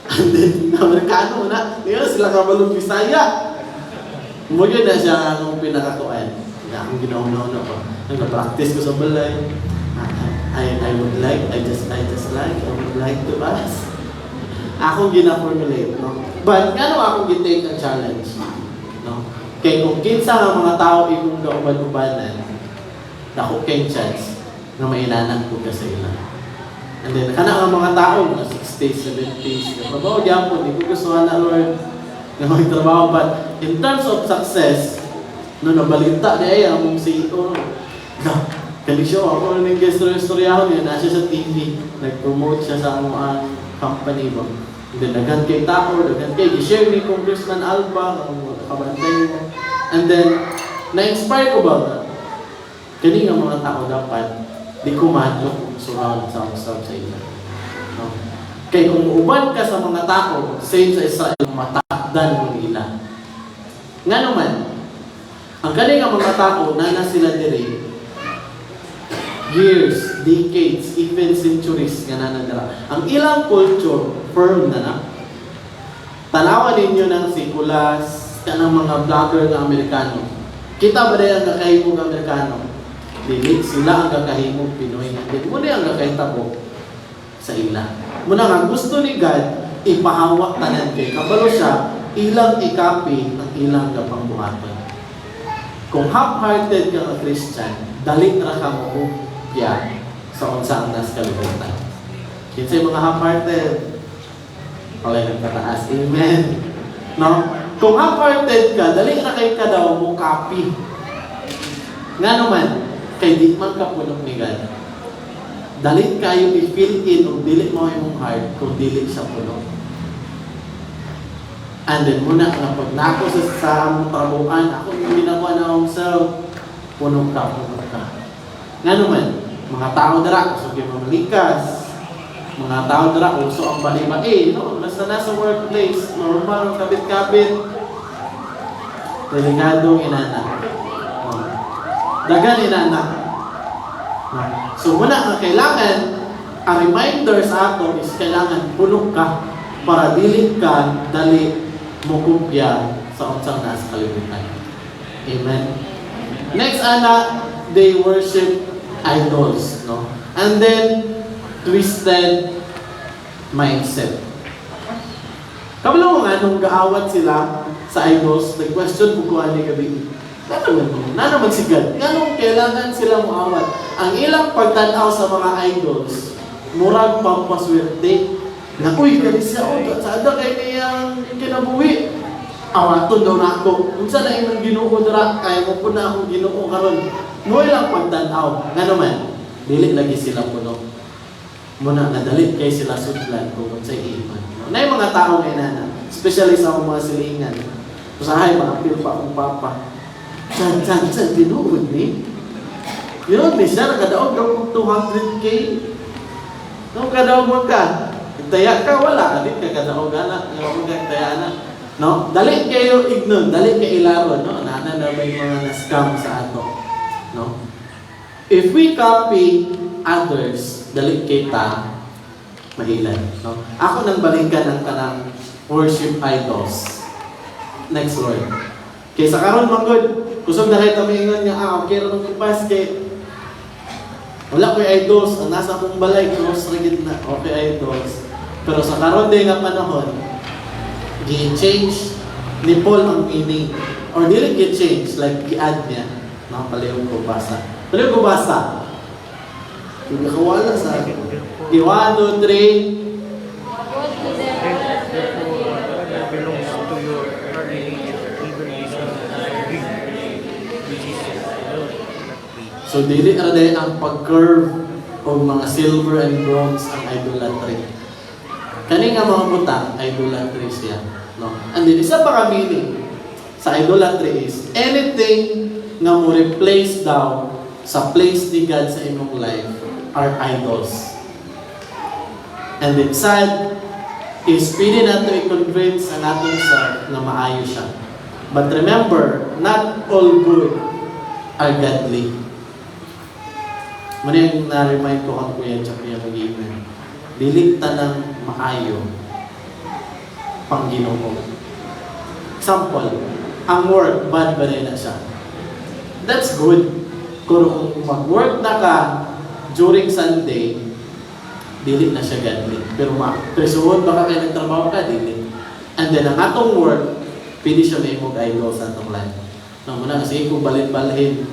And then, Amerikano na. Ngayon, sila kabalong Bisaya. Mugyan na siya ang pinakakuan. Kaya akong ginauna-una ko. Nag-practice ko sa balay. I would like to ask. Akong gina-formulate, no? But, ano akong gitake ang challenge? No? Kaya kung kinsa nga mga tao ikong kauban-ubanan, dako kay chance na mainanan ko ka sa ila. And then, kana ang mga tao, mga 60s, 70s, trabaho gyapon, di ko gusto na Lord, na magtrabaho. But, in terms of success, no, nabalita niya ang mong CEO, no, kalisyo, ako nang guest-storyahon niya, nasa sa TV, nag-promote siya sa mga company ba. And then, dagan kay tao, dagan kay, i-share ni Congressman Alba, ang kabantay mo. And then, na-inspire ko ba? Kani nga mga tao dapat, di kumadlo kung surround sa usap sa ila. No? Kaya kung uban ka sa mga tao, same sa Israel, matakdan mo nila. Nga naman, ang kani nga mga tao, na sila diri, years, decades, even centuries nga nanadara. Ang ilang culture, firm na na. Tanawan ninyo ng sikulas, kanang mga vlogger na Amerikano. Kita ba rin ang kakahimog Amerikano? Dili, sila ang kakahimog Pinoy. Dili, muna ang kakahitabo sa ila. Muna nga, gusto ni God, ipahawak tanan kay kabalo siya, ilang ikapi ang ilang kapangbuhaton. Kung half-hearted ka nga Christian, dali na ka mo sa unsang nas kalibutan. Kinsay mga half-hearted, okay, nagpataas. Amen. No? Kung half-hearted ka, dali na kay ka daw mo copy. Nga naman, kay di man ka punong ni God. Dali kayo i-fill in o dili mo yung heart kung dili siya puno. And then muna, pag nako sa among trabuhan, ako yung ginawa na akong self, puno ka. Nga naman, mga tao dara, gusto kayo mamalikas. Mga tao dara, gusto ang bali-bali. No? Basta nasa workplace, normal, kabit-kabit. Delikadong inanak. Dagan inanak. So muna, ang kailangan, ang reminder sa ato is kailangan puno ka para dili ka dali mo kupya sa unsang nasa kalibutan. Amen. Next, they worship idols, no? And then, twisted mindset. Kabalo nga, nung gaawat sila sa idols, nag-question ko kung ano yung gabi. Na naman si God. Ganong kailangan sila muawat. Ang ilang pagtanaw sa mga idols, murag pampaswerte. Na, uy, galing siya, sa ada kayo niyang kinabuhi. Awaton daw na ako. Kung saan na imong Ginoo dira, kaya mo po na akong Ginoo karon. Mo lang pagtanaw. Nga naman, dili lagi sila puno. Muna nadalit kay sila sudlan kung sa iman. Na yung mga tao ngayon na Especially sa akong mga silingan. Usahay, maapil pa akong papa. Chan, tinuod ni. Yun, ni siya, nakadaog daw kong 200K. No, kadaog mo ka. Taya ka, wala. Hindi ka kadaog, anak. Yung mga taya, anak. No? Dali kayo ignon, dali kayo ilaro, no? Nana na may mga na-scam sa ato. No? If we copy others, dali kita mahilan. No? Ako nang balikan ng kanang worship idols. Next Lord. Kaya sa karon manggod, kusog na kayo tamingon nga, okay rin ang kupas kay wala ko idols, ang nasa akong balay, close rigid na, okay idols. Pero sa karon din nga panahon, gi-change ni Paul ang meaning. Or dili gi-change, like gi-add niya. Nakapalihog ko basa. Palihog ko basa. Yung nakawala sa akin. 1, 2, 3. Belongs to your religion, even which is So dili na dahil ang pag-curve o mga silver and bronze ang idolatry. Kani nga mga butang, idolatry siya. No? And then isa pa ka meaning sa idolatry is anything nga mo replace daw sa place ni God sa imong life are idols. And then sad is pwede nato i-convince ang atong self na maayo siya. But remember, not all good are godly. Muna yung na-remind ko kang kuya at kuya mag-iiwan. Dili tanang maayo pang Ginoo. Example, ang work, bad ba na siya? That's good. Kung mag-work na ka during Sunday, dili na siya godly. Pero presuhon baka kayo nagtrabaho ka, dili. And then ang atong work, pwede siya may mag-idol sa atong life. No, muna kasi kung balin-balhin.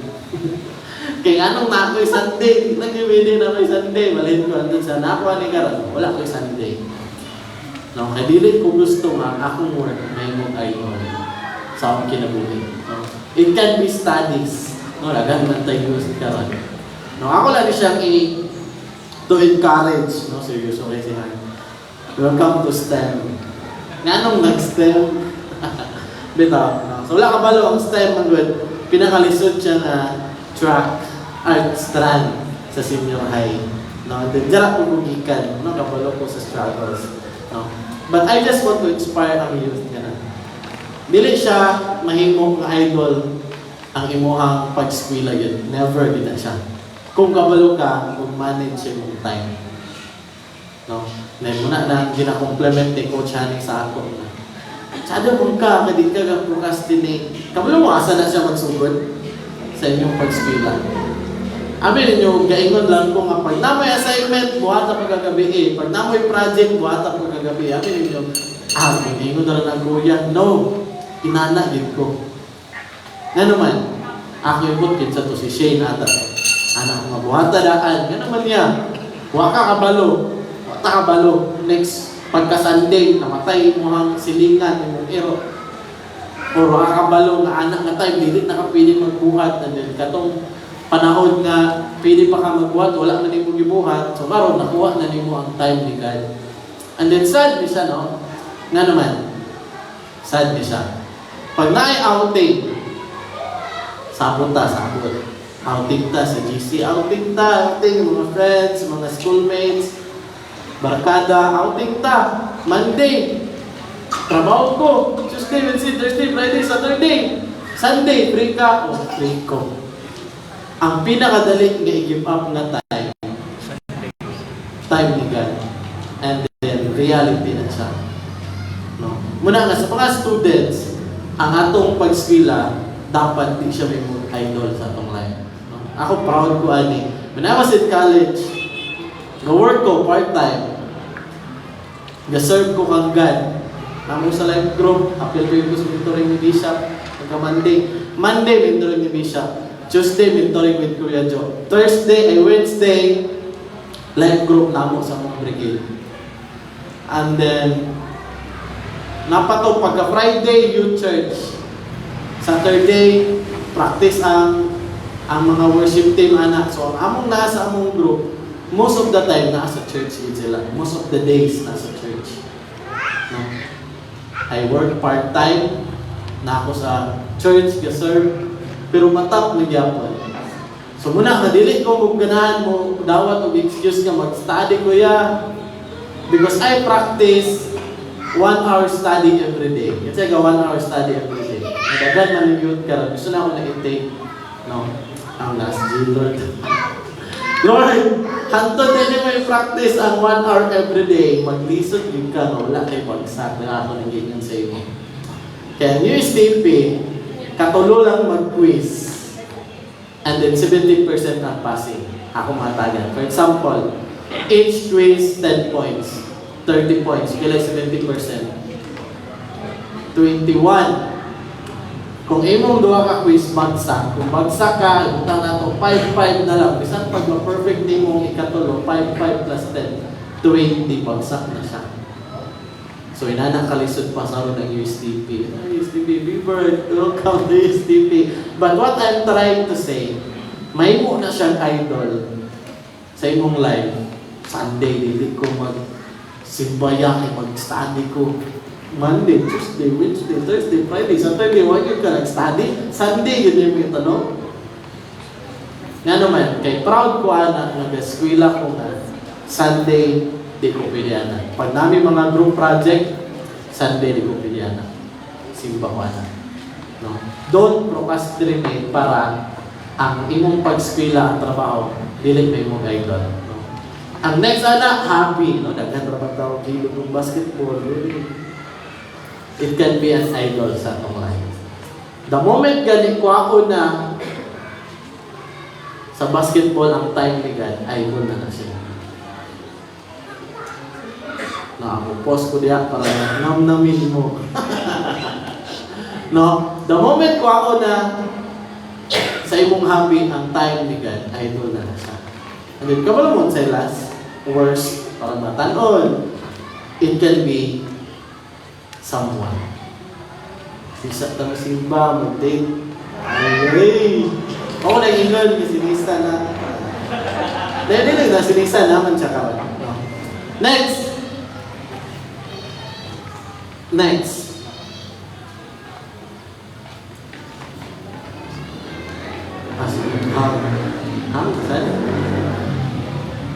Kaya anong na ako'y Sunday? Nag-ibili na ako'y Sunday. Balhin ko andun sa nakuha ni Karan. Wala ako'y Sunday. No, kaya dili ko gusto nga akong work may mag-idol sa akong kinabuhi. No? It can be studies. No, lagan man tayo si Karan. No, ako lang siyang to encourage. No, seryoso kayo si Han. Welcome to STEM. Nga anong nag-STEM? Bitaw. No? So wala kabalo ang STEM ang good. Pinakalisod siya na track art strand sa senior high. No, dira ko bugikan, no, kabalo ko sa struggles. No. But I just want to inspire ang youth kana. Dili siya mahimong nga idol ang imuhang pag-eskwela yun. Never din na siya. Kung kabalo ka, kung manage yung time. No. Na muna na gina-complement ni Coach Haning sa ako. Sada mo ka, kadi ka procrastinate. Kabalo mo asa na siya magsugod sa inyong pag-eskwela. Amin ninyo, gaingon lang ko nga pag namoy assignment, buhata pagkagabi pag namoy project, buhata pagkagabi. Amin ninyo, gaingon na lang ang kuya. No, inanagin ko. Nga naman, ako yung butkit sa to si Shane ata. Anak ko nga buhata daan. Nga naman niya, huwa ka kabalo. Huwa ka kabalo. Next, pagka-Sunday, namatay mo ang silingan, yung ero. O makakabalo nga anak nga tayo, dili na ka pwede magbuhat. And then katong panahon nga pwede pa ka magbuhat, wala na nimo gibuhat. So karon nakuha na nimo ang time ni God. And then sad ni siya, no? Nga naman, sad ni siya. Pag naay outing, sabot. Outing ta sa GC, outing mga friends, mga schoolmates, barkada, outing ta. Monday, trabaho ko. Tuesday, Wednesday, Thursday, Friday, Saturday. Sunday, free ka. O, free ko. Ang pinakadali nga i-give up na time. Time ni God. And then, reality na siya. No? Muna nga, sa mga students, ang atong pag-eskwela, dapat di siya may idol sa atong life. No? Ako, proud ko, ani. When I was in college, ga-work ko part-time. Ga-serve ko kang God. Namo sa life group, appeal ko yung mentoring ni Bishop. Pagka Monday, mentoring ni Bishop. Tuesday, mentoring with Kuya Joe. Thursday, Wednesday, life group namo sa mga brigade. And then, napato pagka Friday, youth church. Saturday, practice ang mga worship team anak. So, ang among nasa among group, most of the time nasa church sila. Most of the days nasa church. No? I work part-time na ako sa church ga-serve, pero matap na gyapon. So muna kadili ko kung ganahan mo dawat og excuse nga mag-study kuya, because I practice 1 hour study every day. Kasi ga 1 hour study every day. Nadagan man yung youth ka, gusto na ako na-intake, no? Ang last G, Lord. Lord, hantod din mo i-practice ang 1 hour every day. Mag-listen yung ka, no? Wala kayo pag-sack na ako ng ganyan sa iyo. Kaya USDP, katulo lang mag-quiz. And then 70% ang passing. Ako matagan. For example, each quiz 10 points. 30 points. Kailan 70%? 21. Kung imong duha ka quiz, bagsak. Kung bagsak ka, utang na to, 5-5 na lang. Bisan pag ma-perfect din mong ikatulo, 5-5 plus 10, 20, bagsak na siya. So, inanang kalisod pa sa ng USDP. USDP, B-Bird, welcome to USDP. But what I'm trying to say, may mo na siyang idol sa imong life. Sunday, dili ko mag-simbaya, mag-study ko. Monday, Tuesday, Wednesday, Thursday, Friday, Saturday, wag yun ka nag-study. Sunday, yun yung tanong. Nga naman, kay proud ko na nag-eskwila ko na Sunday, di ko pilihanan. Pag namin mga group project, Sunday, di ko pilihanan. Simba ko na. No? Don't procrastinate para ang imong pag-eskwila at trabaho, dili may mong idol. No? Ang next hobby. No? Daghan rapat tao, kilo ng basketball. It can be an idol sa atong life. The moment galing ko ako na sa basketball ang time ni God, idol na siya. Post ko diya para namnamin mo. No? The moment ko ako na sa imong hobby ang time ni God, idol na siya. And then, kabalo mo sa last worst para matanon. It can be someone. Isa tang simba, mag-date. Ay! Ako nag-ingon kasi sinisa na. Dahil na sinisa naman siya kawan. No. Next!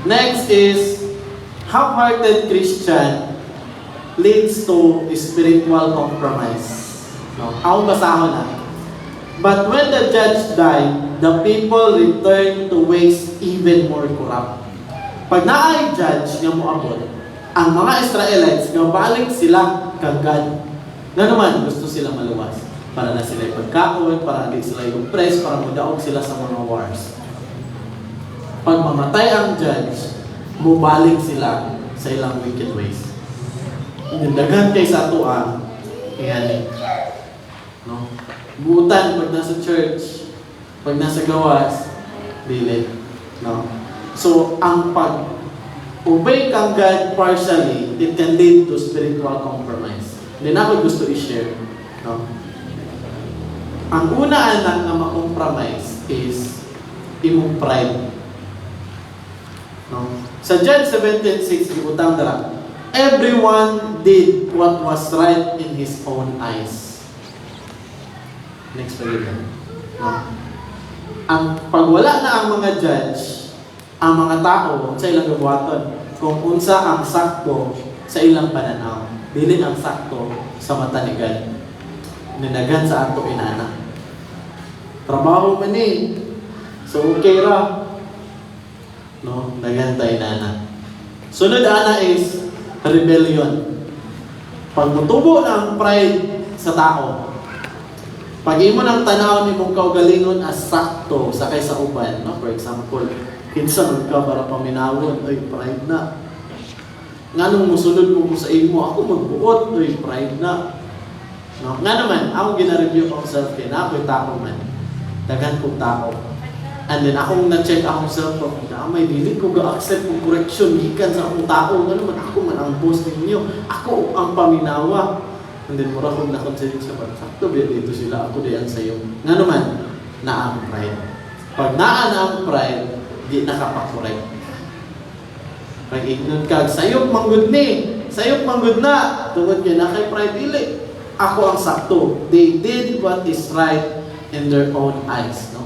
Next is half-hearted Christian leads to spiritual compromise. No? Ako basahon na. But when the judge died, the people returned to ways even more corrupt. Pag naay judge nga moabot, ang mga Israelites gabalik sila kagad. Nga naman, gusto sila maluwas. Para na sila ipagkaon, para hindi sila i-oppress, para mudaog sila sa mga wars. Pag mamatay ang judge, mubalik sila sa ilang wicked ways. Daghan kay sa tuwa, yan. No? Buutan pag nasa church, pag nasa gawas, dili. No? So, ang pag-obey kang God partially, it can lead to spiritual compromise. Hindi na ako gusto i-share. No? Ang una anak na ma-compromise is imong pride. No? Sa John 17:6, ibutang dara, everyone did what was right in his own eyes. Next page. No? Ang pagwala na ang mga judge, ang mga tao sa ilang gabuhaton, kung unsa ang sakto sa ilang pananaw, dili ang sakto sa mata ni God. Ninagan sa ato inana. Trabaho man eh. So okay ra. No, nagan tayo inana. Sunod ana is rebellion. Pag mutubo ang pride sa tao, pag imo nang tanaw ni mong kaugalingon as sakto sa kaysa uban, no? For example, kinsa man ka para paminawon, ay pride na. Nganong musulod mo sa imo, ako magbuot, ay pride na. No? Nga naman, ako gina-review ko self kay na ako'y tao man. Dagan kong tao. And then akong na-check akong self ko, may dili ko ga-accept kong correction gikan sa akong tao. Nga naman, ako man ang boss ninyo. Ako ang paminawa. And then mura kong na-consider siya, sakto ba dito sila, ako diyan sa iyo. Nga naman, na ang pride. Pag naa na ang pride, di nakapakorek. Pag ignon ka, sayop manggod ni. sayop manggod na. Tungod kay na kay pride dili. Ako ang sakto. They did what is right in their own eyes, no?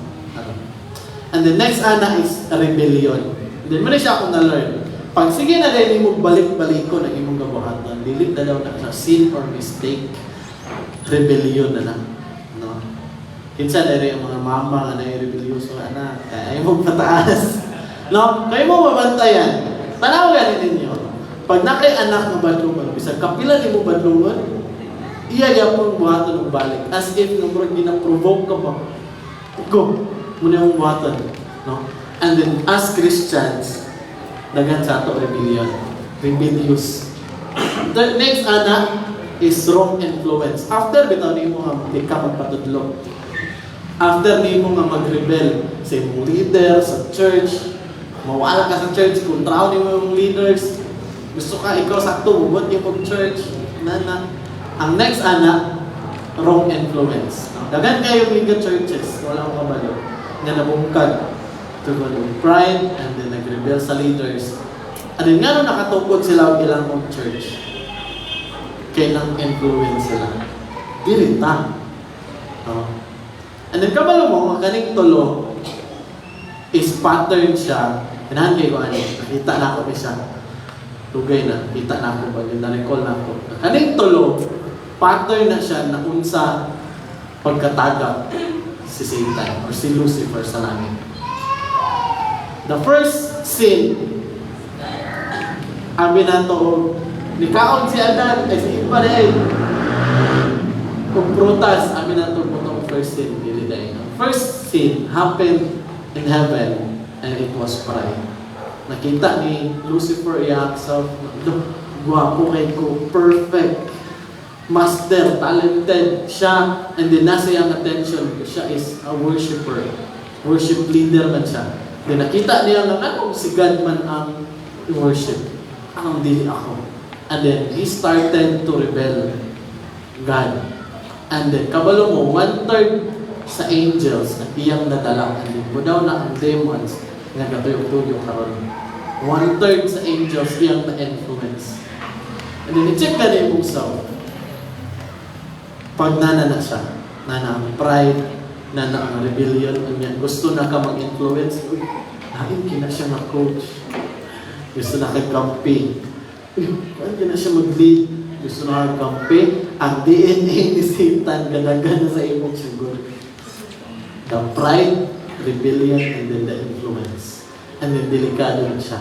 And the next ana is rebellion. Then mo na siya akong na-learn. Pag sige na dahil mo balik-balik ko ng imong gabuhatan, dili na daw na sa sin or mistake, rebellion na na. No? Kinsa dahil yung mga mama nga na rebelyoso anak, kaya mo pataas. No? Kayo mo mabantayan. Tanaw ganin ninyo. Pag nakay anak ng badlungon, bisag kapila ni mo badlungon, iya yapon buhaton og balik. As if numero gina-provoke ka ba? Go. Muna yung buhaton. No? And then, as Christians, dagan sa ato rebellion. Rebellious. The next ana is wrong influence. After bitaw nimo nga di ka magpatudlo. After nimo nga mag-rebel sa imong leader, sa church, mawala ka sa church, kontraw nimo yung leaders, gusto ka ikaw sakto, bubuhat yung church, nana. Ang next ana, wrong influence. Dagan kayo mga churches, wala akong kabalo, nga nabungkag to pride and then nag-rebel sa leaders. At then nga nung nakatukod sila ang ilang mong church, kailang influence sila. Dirita. And then kabalo mo, ang kaning tulo is pattern siya. Hinahan kayo ano, nakita na ako siya. Tugay na, kita na ako ba, na-recall na ako. Kaning tulo, pattern na siya na unsa pagkatagap si Satan or si Lucifer sa langit. The first sin, amin na to, nikaon si Adan, ay si Iba rin. Kung prutas, amin na to itong first sin, dili dahil. First sin happened in heaven and it was pride. Nakita ni Lucifer himself, guwapo kay ko, perfect, master, talented siya, and then nasa yung attention, siya is a worshiper, worship leader man siya. Then nakita niya nga, ano, si God man ang worship, ang dili ako. And then he started to rebel God. And then kabalo mo, 1/3 sa angels na iyang nadala, and then mo daw na ang demons nga katuyok-tuyok karon. 1/3 sa angels iyang na-influence. And then i-check ka na yung self. Pag nana na siya, nana ang pride, nana ang rebellion, gusto na ka mag-influence, lain kina siya mag-coach, gusto na kag-kampi, lain na siya mag-lead, gusto na kag-kampi, ang DNA ni Satan, ganagan na sa imong siguro. The pride, rebellion, and then the influence. And then delikado na siya.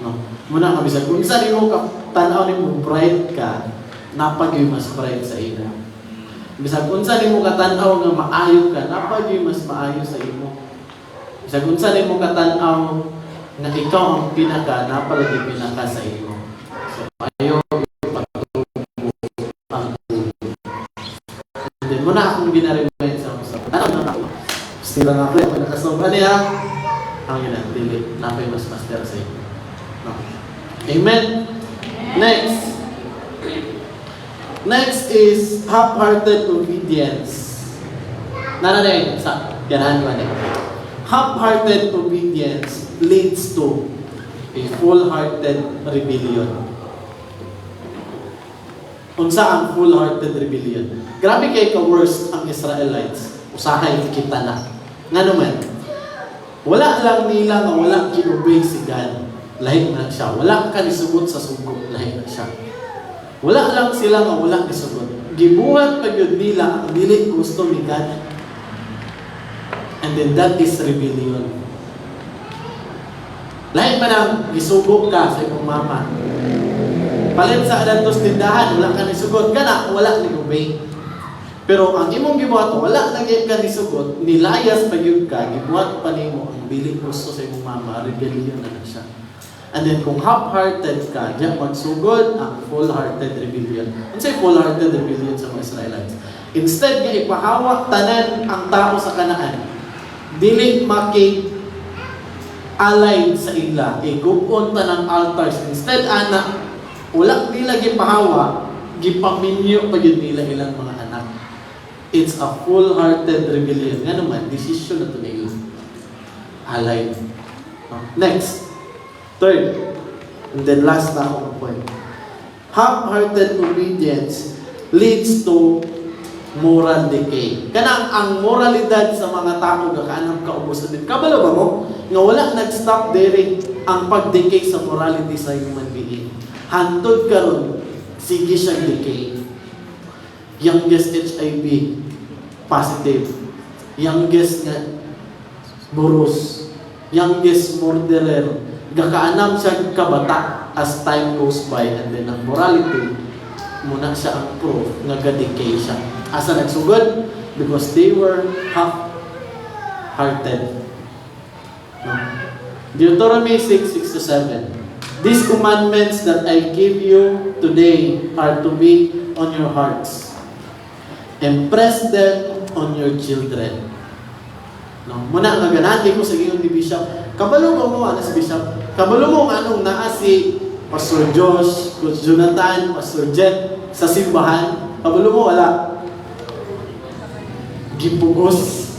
No? Muna kami sa kung saan mo tanaw ni mo pride ka, napagyoy mas pride sa ina. Bisag unsa nimo katanaw nga maayo ka, napagyoy mas maayo sa imo. Bisag unsa nimo katanaw nga ikaw ang pinaka, napalagi pinaka sa imo. So ayo patubo ang tubo. Then muna akong ginaremind sa usa. Ano na ako? Sila nga ako, nakasobra niya. Ang ina, dili, napay mas master sa imo. No. Amen. Next is half-hearted obedience. Nananay, sa ganahan mo na. Half-hearted obedience leads to a full-hearted rebellion. Unsa ang full-hearted rebellion? Grabe kay ka-worst ang Israelites. Usahay kita na. Nga naman, wala lang nila nga wala kinobey si God. Lahi na siya. Wala ka nisugot sa sugot. Lahi na siya. Wala lang sila nga wala nisugot. Gibuhat pag yun nila ang dili gusto ni God. And then that is rebellion. Lahi pa lang gisugo ka sa imong mama. Palit sa adantos tindahan, wala ka nisugot ka na, wala ni-obey. Pero ang imong gibuhat, wala na ka nisugot, nilayas pag yun ka, gibuhat pa nimo ang dili gusto sa imong mama, rebellion na siya. And then kung half-hearted ka, diyan magsugod ang full-hearted rebellion. Ano sa'y full-hearted rebellion sa mga Israelites? Instead nga ipahawak tanan ang tao sa Kanaan, dili maki-align sa ila, igupon tanang altars. Instead, anak, wala nila gipahawa, gipaminyo pa yun nila ilang mga anak. It's a full-hearted rebellion. Nga naman, decision na ito nila. Align. Next. Third, and then last na akong point. Half-hearted obedience leads to moral decay. Kanang ang moralidad sa mga tao gakaanam kaubos din. Kabalo ba mo? Nga wala nag-stop diri ang pag-decay sa morality sa human being. Hantod karon sige siyang decay. Youngest HIV positive. Youngest nga burus. Youngest murderer. Gakaanam siya kabata as time goes by, and then ang morality muna siya ang proof nga ga-decay siya. Asa nagsugod? Because they were half-hearted. No? Deuteronomy 6:6-7. These commandments that I give you today are to be on your hearts. Impress them on your children. No, muna nga ganati ko sa inyo ni Bishop. Kabalo mo ano si Bishop? Kabalo mo anong naa si Pastor Josh, Coach Jonathan, Pastor Jet sa simbahan. Kabalo mo wala. Gipugos.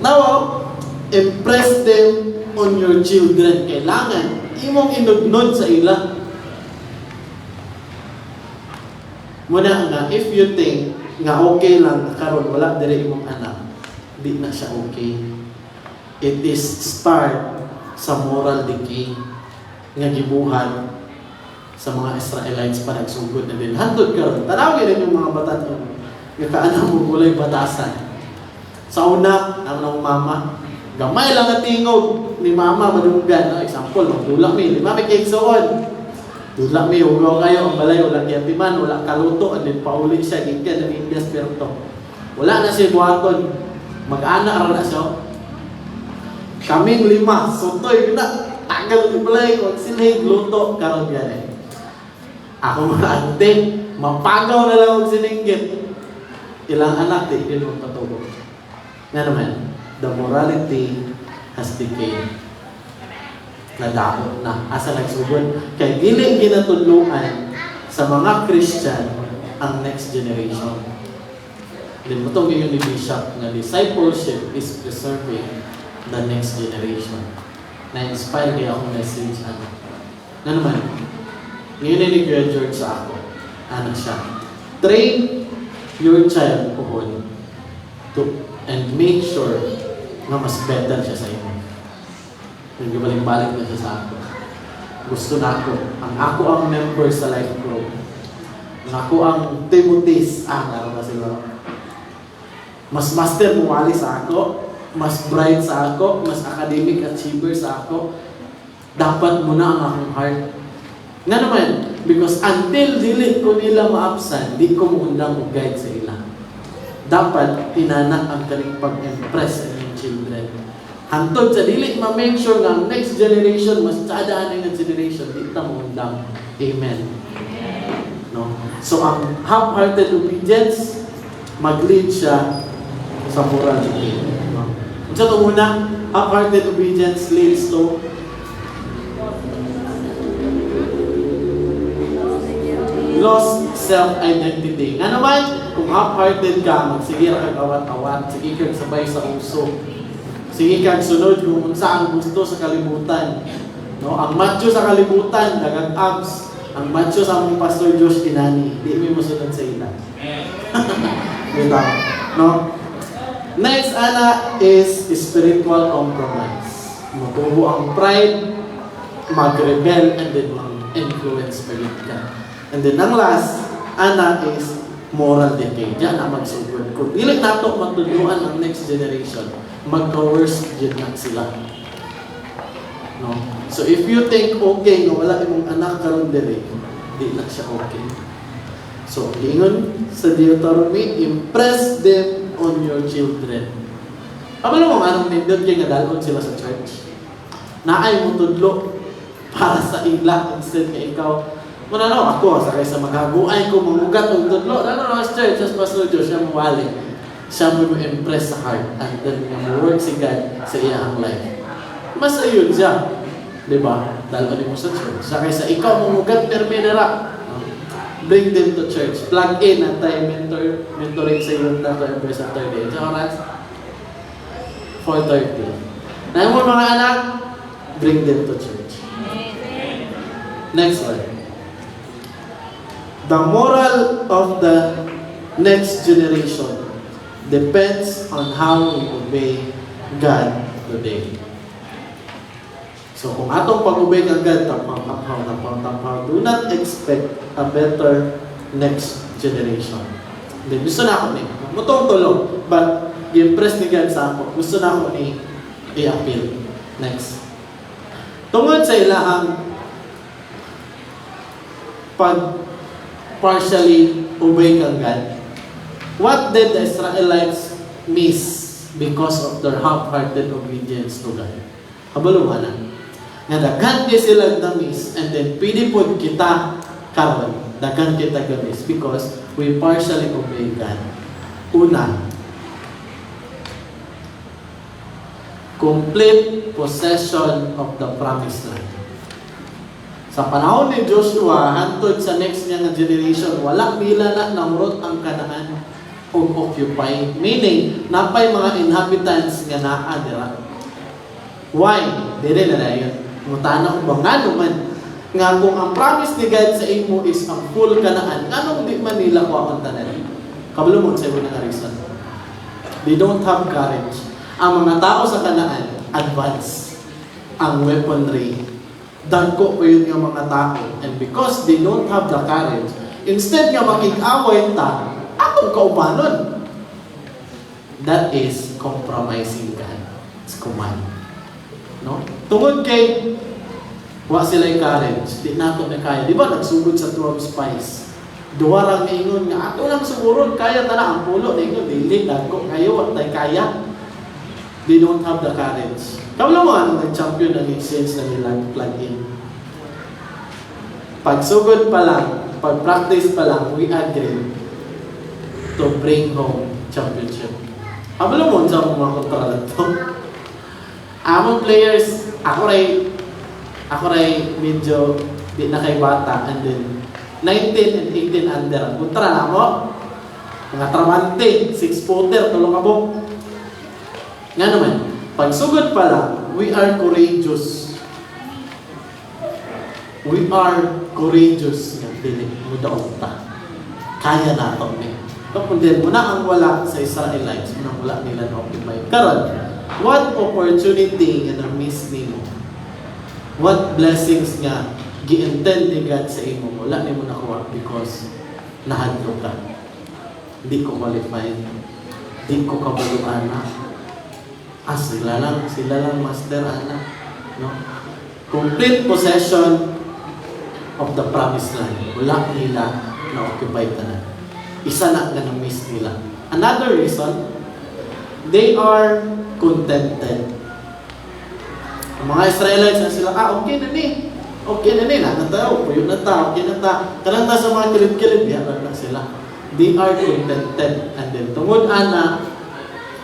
Now, impress them on your children. Kailangan imong inudnod sa ila. Muna nga, if you think nga okay lang karon wala dire imong anak, di na siya okay. It is start sa moral decay nga gibuhat sa mga Israelites pa nagsugod na din. Hantod karon, tanawin rin yung mga batan nga kaanang mo gulay batasan. Sa una, ang mama, gamay lang na tingog ni mama madunggan. No? Example, magdulak mi, lima may keksoon. Dulak mi, hugaw kayo, ang balay, walang yatiman, wala kaluto, and then pauli siya, gikan ng Indias Perto. Wala na siya buhaton. Mag-ana ara na siya. Kaming lima, sutoy na, tagal ni balay, huwag sinay, luto, karon yan eh. Ako mga ante, mapagaw na lang huwag siningit. Ilang anak, di mo patulog. Nga naman, the morality has decayed. Nadako na. Asa nagsugod? Kaya giling ginatulungan sa mga Christian ang next generation. Then mo itong yung ni Bishop na discipleship is preserving the next generation. Na-inspire kaya akong message. Na naman, ngayon ay ni Kuya George sa ako. Ano siya? Train your child puhon to and make sure na mas better siya sa iyo. Nagbalik-balik na siya sa ako. Gusto na ako. Ang member sa life group. Ako ang Timothy's. Naroon na sila. Mas master muwali sa ako. Mas bright sa ako. Mas academic achiever sa ako. Dapat muna ang akong heart. Nga naman, because until dili ko nila ma-absent, di ko muundang o guide sa ila. Dapat tinanak ang kaning pag-impress sa inyong children. Hantod sa dili ma-make sure nga next generation mas tsadaan ng generation, di ta muundang. Amen. No? So ang half-hearted obedience mag-lead siya sa moral decay. No? So ito muna, half-hearted obedience leads to lost self-identity. Nga naman, kung half-hearted ka, magsige ka kawat-awat, sige kang sabay sa uso. Sige kang sunod kung unsa ang gusto sa kalibutan. No, ang macho sa kalibutan, dagang abs. Ang macho sa among Pastor Josh Kinani, di mo masunod sa ila. Dito. No? Next, ana, is spiritual compromise. Matubo ang pride, mag-rebel, and then mag-influence spirit ka. And then, ang last, ana, is moral decay. Diyan na magsugod. Kung dili nato matuluan ang next generation, magka-worse dyan na sila. No? So, if you think okay, nga wala imong anak karon diri, di na siya okay. So, ingon sa Deuteronomy, impress them on your children. Pabalo mo anong nindot kay nga dalon sila sa church? Naay mo tudlo para sa ila instead nga ikaw. Muna ako, sakay sa maghaguay ko, mamugat og tudlo. Sa church, as Pastor Josh, siya mawali. Siya mo impress sa heart. And then, work si God sa iyang life. Mas ayun siya. Diba? Dalon mo sa church. Sakay sa ikaw, mamugat, perminera. Bring them to church. Plug in at tayo mentoring sa iyong tato every Saturday. Sa oras? 4:30. Na mo mga anak, bring them to church. Next one. The moral of the next generation depends on how we obey God today. So kung atong pag-obey kang God, tapaw, do not expect a better next generation. Then, gusto na ako ni, mutong tulong, but i-impress ni God sa ako, gusto na ako ni i-appeal. Next. Tungod sa ilahang pag partially obey kang God, what did the Israelites miss because of their half-hearted obedience to God? Kabalungan na. Nga daghan di sila na-miss, and then pwede po kita karon daghan kita ga-miss because we partially obey God. Una, complete possession of the promised land. Sa panahon ni Joshua, hantod sa next niya nga generation, wala nila na namrot ang Kanaan o occupy. Meaning, napay mga inhabitants nga naa dira. Why? Dire na yun. Mutana ko ba nga naman nga kung ang promise ni God sa imo is ang full Kanaan, anong di man nila ko akong tanan? Kabalo mo sa ibo na reason. They don't have courage. Ang mga tao sa Kanaan, advance ang weaponry. Dagko po yun yung mga tao. And because they don't have the courage, instead nga makik-away ta, atong kaubanon. That is compromising God's command. No? Tungod kay wa sila yung courage, di nato na kaya. Di ba nagsugod sa 12 spies? Duwarang ingon nga, ato lang siguro, kaya ta na ang pulo. Ingon, dili, dagko kayo, wat tay kaya. They don't have the courage. Kabla mo anong nag-champion ng exchange na nilang plug-in. Pagsugod pa lang, pag-practice pa lang, we agree to bring home championship. Kabla mo sa mga kontrala to. Among players, ako ray medyo di na kay bata, and then 19 and 18 under. Kontra na mo. Mga tramante, 6-footer, tulong abong. Nga naman, pagsugod pa lang, we are courageous. We are courageous. Dili, mudaog ta. Kaya na ito. Kapag din, muna ang wala sa Israelites, muna wala nila na-occupy. Karon, what opportunity nga na-miss nimo? What blessings nga gi-intend ni God sa imo? Wala ni mo nakuha because nahadlo ka. Hindi ko qualified. Hindi ko kabaluan na. Sila lang master anak, no? Complete possession of the promised land. Wala nila na occupy tanan. Isa na miss nila. Another reason, they are contented. Ang mga Israelites na sila, okay na ni, nakataw, puyo na ta, okay na ta. Kanang ta sa mga kilid-kilid, biyaran na sila. They are contented. And then, tungod ana,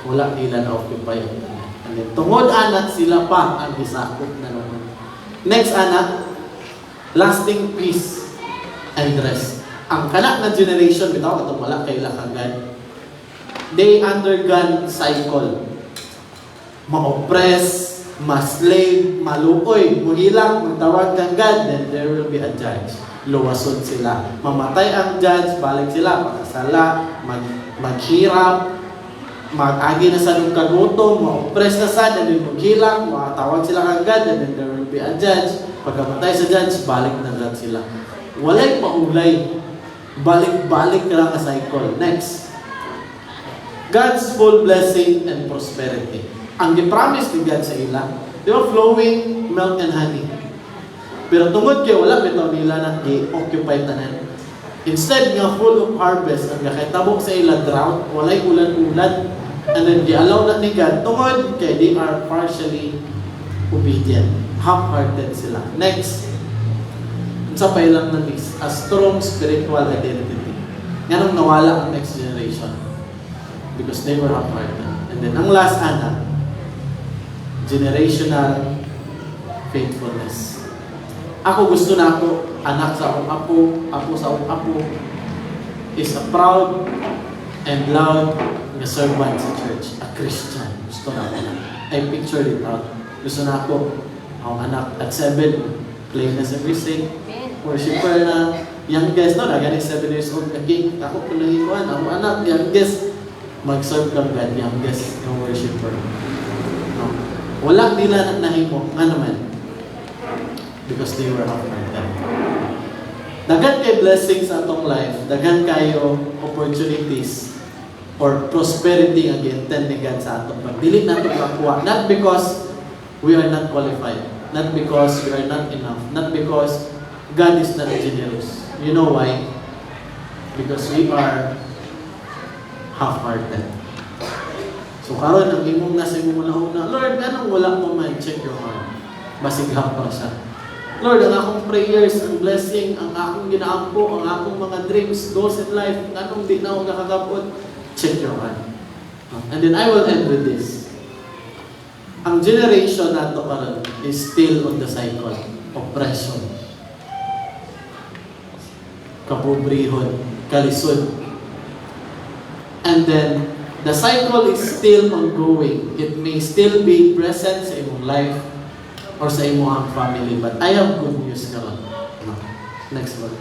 wala nila na occupy ang tanan. And then, tungod anak sila pa ang isakop na naman. Next anak, lasting peace and rest. Ang kanak na generation, bitaw katong wala kay lakagad. They undergone cycle. Ma-oppress, ma-slave, maluoy, muhilak, magtawag kang God, then there will be a judge. Luwasod sila. Mamatay ang judge, balik sila, pakasala, maghirap, mag-agi na sa nung kagutom, ma-oppress na sa, and then maghilak, makatawag sila kang God, and then there will be a judge. Pagkamatay sa judge, balik na lang sila. Walay paulay. Balik-balik na lang ang cycle. Next. God's full blessing and prosperity. Ang gipromise ni God sa ila, di ba, flowing milk and honey. Pero tungod kay wala bitaw nila na i-occupy tanan. Instead nga full of harvest, ang gakaitabok sa ila drought, walay ulan-ulan, and then di-allow na ni God, tungod kay they are partially obedient. Half-hearted sila. Next. Sa pailang na miss, a strong spiritual identity. Yan ang nawala ang next generation. Because they were half-hearted. And then, ang last anak, generational faithfulness. Ako gusto na ako, anak sa akong apo sa akong apo, is a proud and loud na servant sa church. A Christian. Gusto na ako. I picture it out. Gusto na ako, ang anak at 7, play na sa music, worshipper na, youngest, no, nagani 7 years old, kaki, ako pinahikuan, ako anak, youngest, mag-serve kang God, youngest, yung worshiper. No? Wala nila nahimo, nga naman, because they were half-hearted. Daghan kay blessings sa atong life, daghan kayo opportunities or prosperity ang gi-intend ni God sa atong pag. Dili nato makuha, not because we are not qualified, not because we are not enough, not because God is not generous. You know why? Because we are half-hearted. So karon ang imong nasa imong una, Lord, anong wala mo man, check your heart. Basig half pa siya. Lord, ang akong prayers, ang blessing, ang akong ginaampo, ang akong mga dreams, goals in life, anong di na ako nakakapot, check your heart. And then I will end with this. Ang generation nato karon is still on the cycle. Oppression. Kapobrehon, kalisod. And then, the cycle is still ongoing. It may still be present sa imong life or sa imong family. But I have good news karon. No. Next one.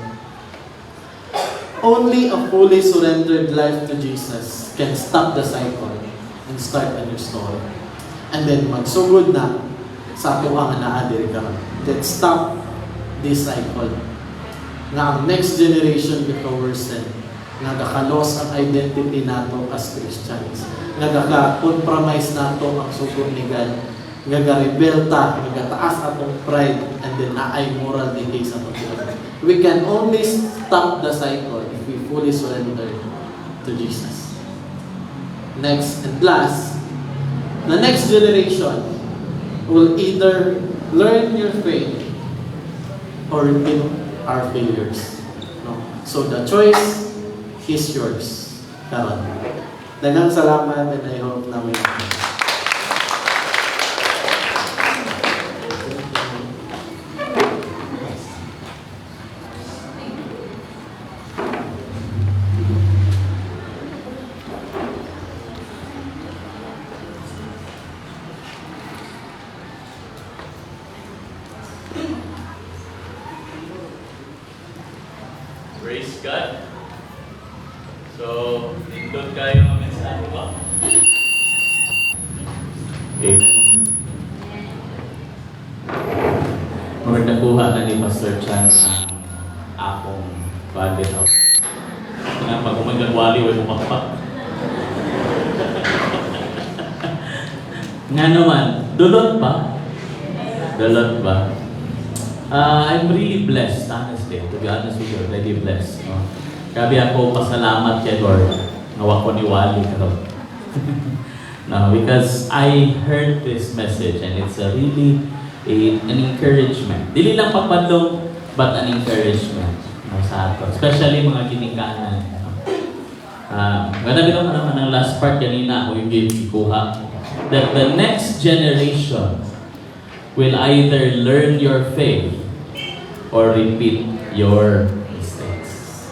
Only a fully surrendered life to Jesus can stop the cycle and start a new story. And then magsugod na sa ato nga naa-diri karon. Let's stop this cycle. Nga ang next generation gaka-worsen. Nga gaka-loss ang identity nato as Christians. Nga gaka-compromise nato ang sugod ni God. Nga ga-rebel ta, nga gataas atong pride, and then naay moral decay sa atong life. We can only stop the cycle if we fully surrender to Jesus. Next and last, the next generation will either learn your faith or repeat our failures. No? So the choice is yours. Karon. Daghang salamat, and I hope na may Praise God. So, nindot kayo ng mensahe ba? Amen. Nakuha na ni Pastor Chan ang akong body now. Nga pag umagagwali, huwag mo kapak. Nga naman, dulot ba? Dulot ba? I'm really blessed, honestly. To be honest with you, really blessed. No? Grabe ako pasalamat kay Lord. Nawa ko ni Wally karon. No, because I heard this message and it's a really an encouragement. Dili lang pagpadlong, but an encouragement no, sa ato. Especially mga ginikanan. Ganda ko naman ang last part kanina ako yung ikuha. That the next generation will either learn your faith or repeat your mistakes.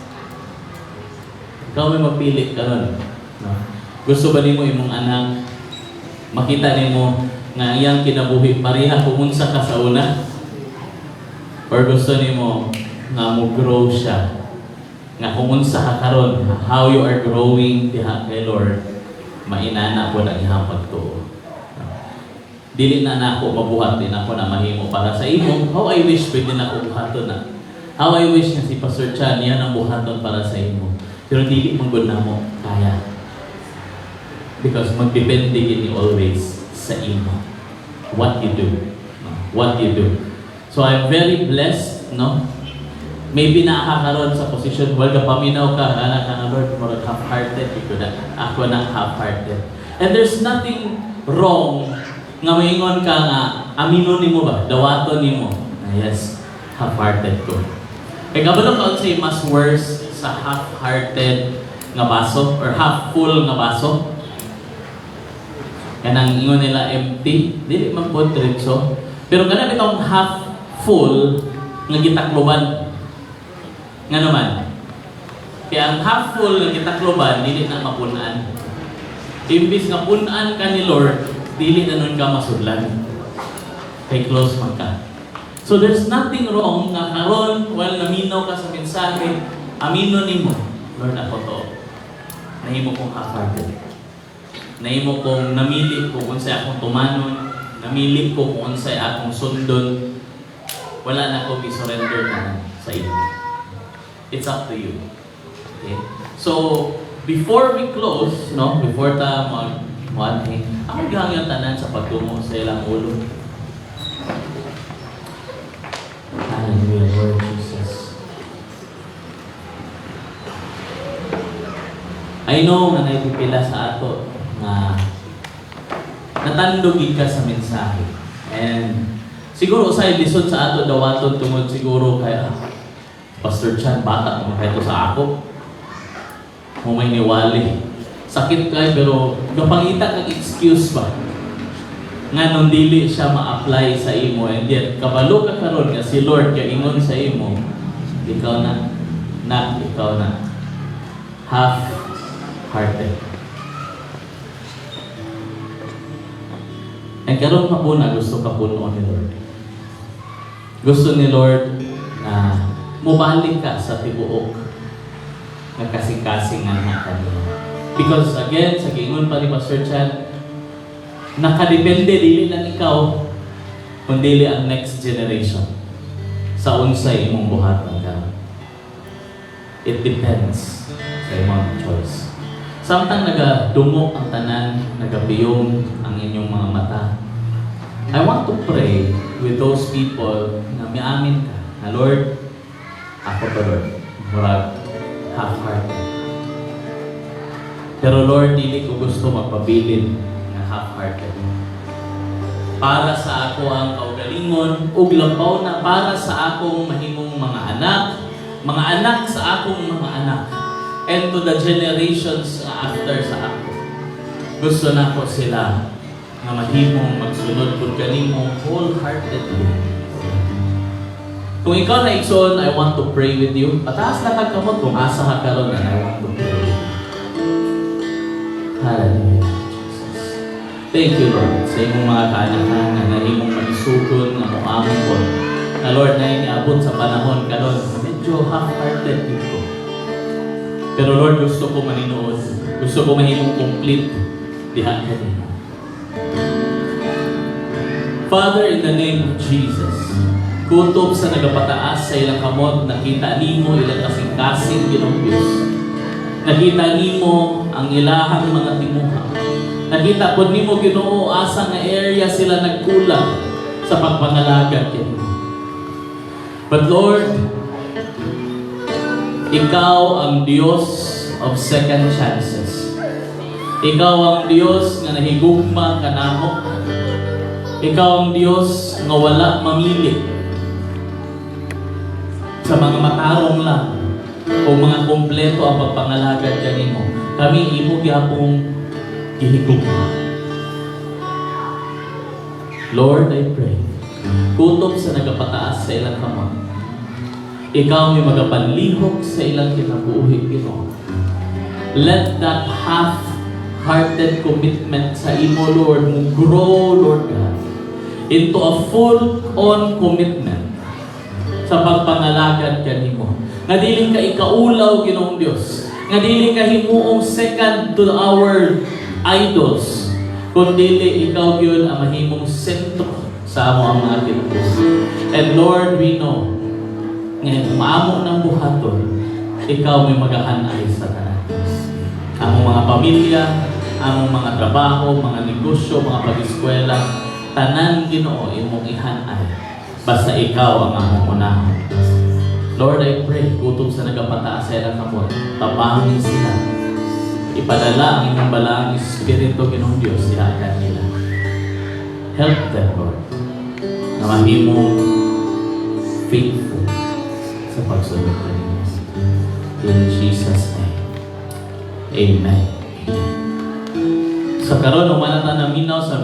Ikaw may mapilit ka nun. No? Gusto ba nimo imong anak makita nimo nga iyang kinabuhi pareha kung unsa ka sa una? Or gusto nimo nga mo grow siya? Nga kung unsa ka karon, how you are growing diha kay Lord, mainana po na ihang pagtuo. Dili na nako mabuhatin ako na mahimo para sa imo. How I wish pwede na ako buhaton na. How I wish nga si Pastor Chan yan ang buhaton para sa imo. Pero dili manggod na mo kaya. Because magdepende gini always sa imo. What you do. No? What you do. So I'm very blessed, no? Maybe nakakaroon sa posisyon, wala ka paminaw ka, anak ka na Lord, more half-hearted. Ako na half-hearted. And there's nothing wrong nga maingon ka nga, amino ni mo ba? Dawaton ni mo. Yes, half-hearted ko. Kaya kabalo ka say mas worse sa half-hearted nga baso or half-full nga baso. Kanang ingon nila empty, dili man po diretso. Pero kanang itong half-full nga gitakloban. Nga naman. Kaya ang half-full nga gitakloban, dili na mapunan. Imbis nga punan ka ni Lord, dili na nun ka masudlan. Kay close man ka. So there's nothing wrong nga karon while naminaw ka sa mensahe, amino nimo, Lord, ako to. Nahimo kong half-hearted. Nahimo kong namili kung unsay akong tumanon, namili ko kung unsay akong sundon. Wala na ko i-surrender na sa iyo. It's up to you. Okay? So, before we close, no, before ta mag-one, ako gihangyo tanan sa pagtungo sa ilang ulo. Hallelujah, Lord Jesus. I know nga naipipila sa ato na natandogin ka sa mensahe. And siguro usay lisod sa ato dawaton tungod siguro kaya Pastor Chan, bata naman kayo sa ako. May niwali. Sakit kayo pero kapangita kang excuse ba? Nga nung dili siya ma-apply sa imo and yet kabalo ka karon nga si Lord kay ingon sa imo, ikaw na half-hearted. And karon pa po na gusto ka puno ni Lord. Gusto ni Lord na mubalik ka sa tibuok na kasing-kasing nga kanila. Because again, sa gingon pa ni Pastor Chan, nakadepende dili lang ikaw, kundi ang next generation sa unsay imong buhaton ka. It depends sa imong choice. Samtang nagadungok ang tanan, nagabiyong ang inyong mga mata, I want to pray with those people na miamin ka na Lord, ako to Lord, murag half-hearted. Pero Lord, dili ko gusto magpabilin na half-hearted. Para sa ako ang kaugalingon, ug labaw na para sa akong mahimong mga anak sa akong mga anak, and to the generations after sa ako. Gusto na ko sila na mahimong magsunod kung kanimo wholeheartedly. Kung ikaw na igsoon, I want to pray with you. Pataas na kagkamot kung asa ka karon and I want to pray with you. Hallelujah, Jesus. Thank you, Lord, sa imong mga kaanakan na nahimong maisugon na muamon ko. Na Lord, na iniabot sa panahon karon, medyo half-hearted dito. Pero Lord, gusto ko maninood. Gusto ko mahimong complete diha kanina. Father, in the name of Jesus, kutob sa nagapataas sa ilang kamot, nakita nimo ilang kasing-kasing Ginoong Diyos. Nakita nimo ang ilahang mga timuha. Nakita po nimo Ginoo asa nga area sila nagkulang sa pagpangalaga kinimo. But Lord, ikaw ang Diyos of second chances. Ikaw ang Diyos nga nahigugma kanamo. Ikaw ang Diyos nga wala mamili sa mga matarong lang o mga kompleto ang pagpangalagad kanimo. Kami imo gyapong gihigugma. Lord, I pray, kutob sa nagapataas sa ilang kamot, ikaw may magapanlihok sa ilang kinabuhi, Ginoo. Let that half-hearted commitment sa imo, Lord, mo grow, Lord God, into a full-on commitment sa pagpangalagad kanimo. Nga dili ka ikaulaw, Ginoong Dios. Nga dili ka himuong second to our idols. Kundi ikaw yun ang mahimong sentro sa amo ang mga kinabuhi. And Lord, we know ngayon, maamo ng buhaton, ikaw may magahanay sa tanan. Among mga pamilya, among mga trabaho, mga negosyo, mga pag-eskwela, tanan Ginoo imong ihanay. Basta ikaw ang among unahon. Lord, I pray, kutob sa nagapataas sa ilang kamot, tabangin sila. Ipadala ang inyong balang Espiritu Ginoong Diyos diha kanila. Help them, Lord, na mahimong faithful sa pagsunod kanina. In Jesus' name. Amen. Sa karon, umana na naminaw sa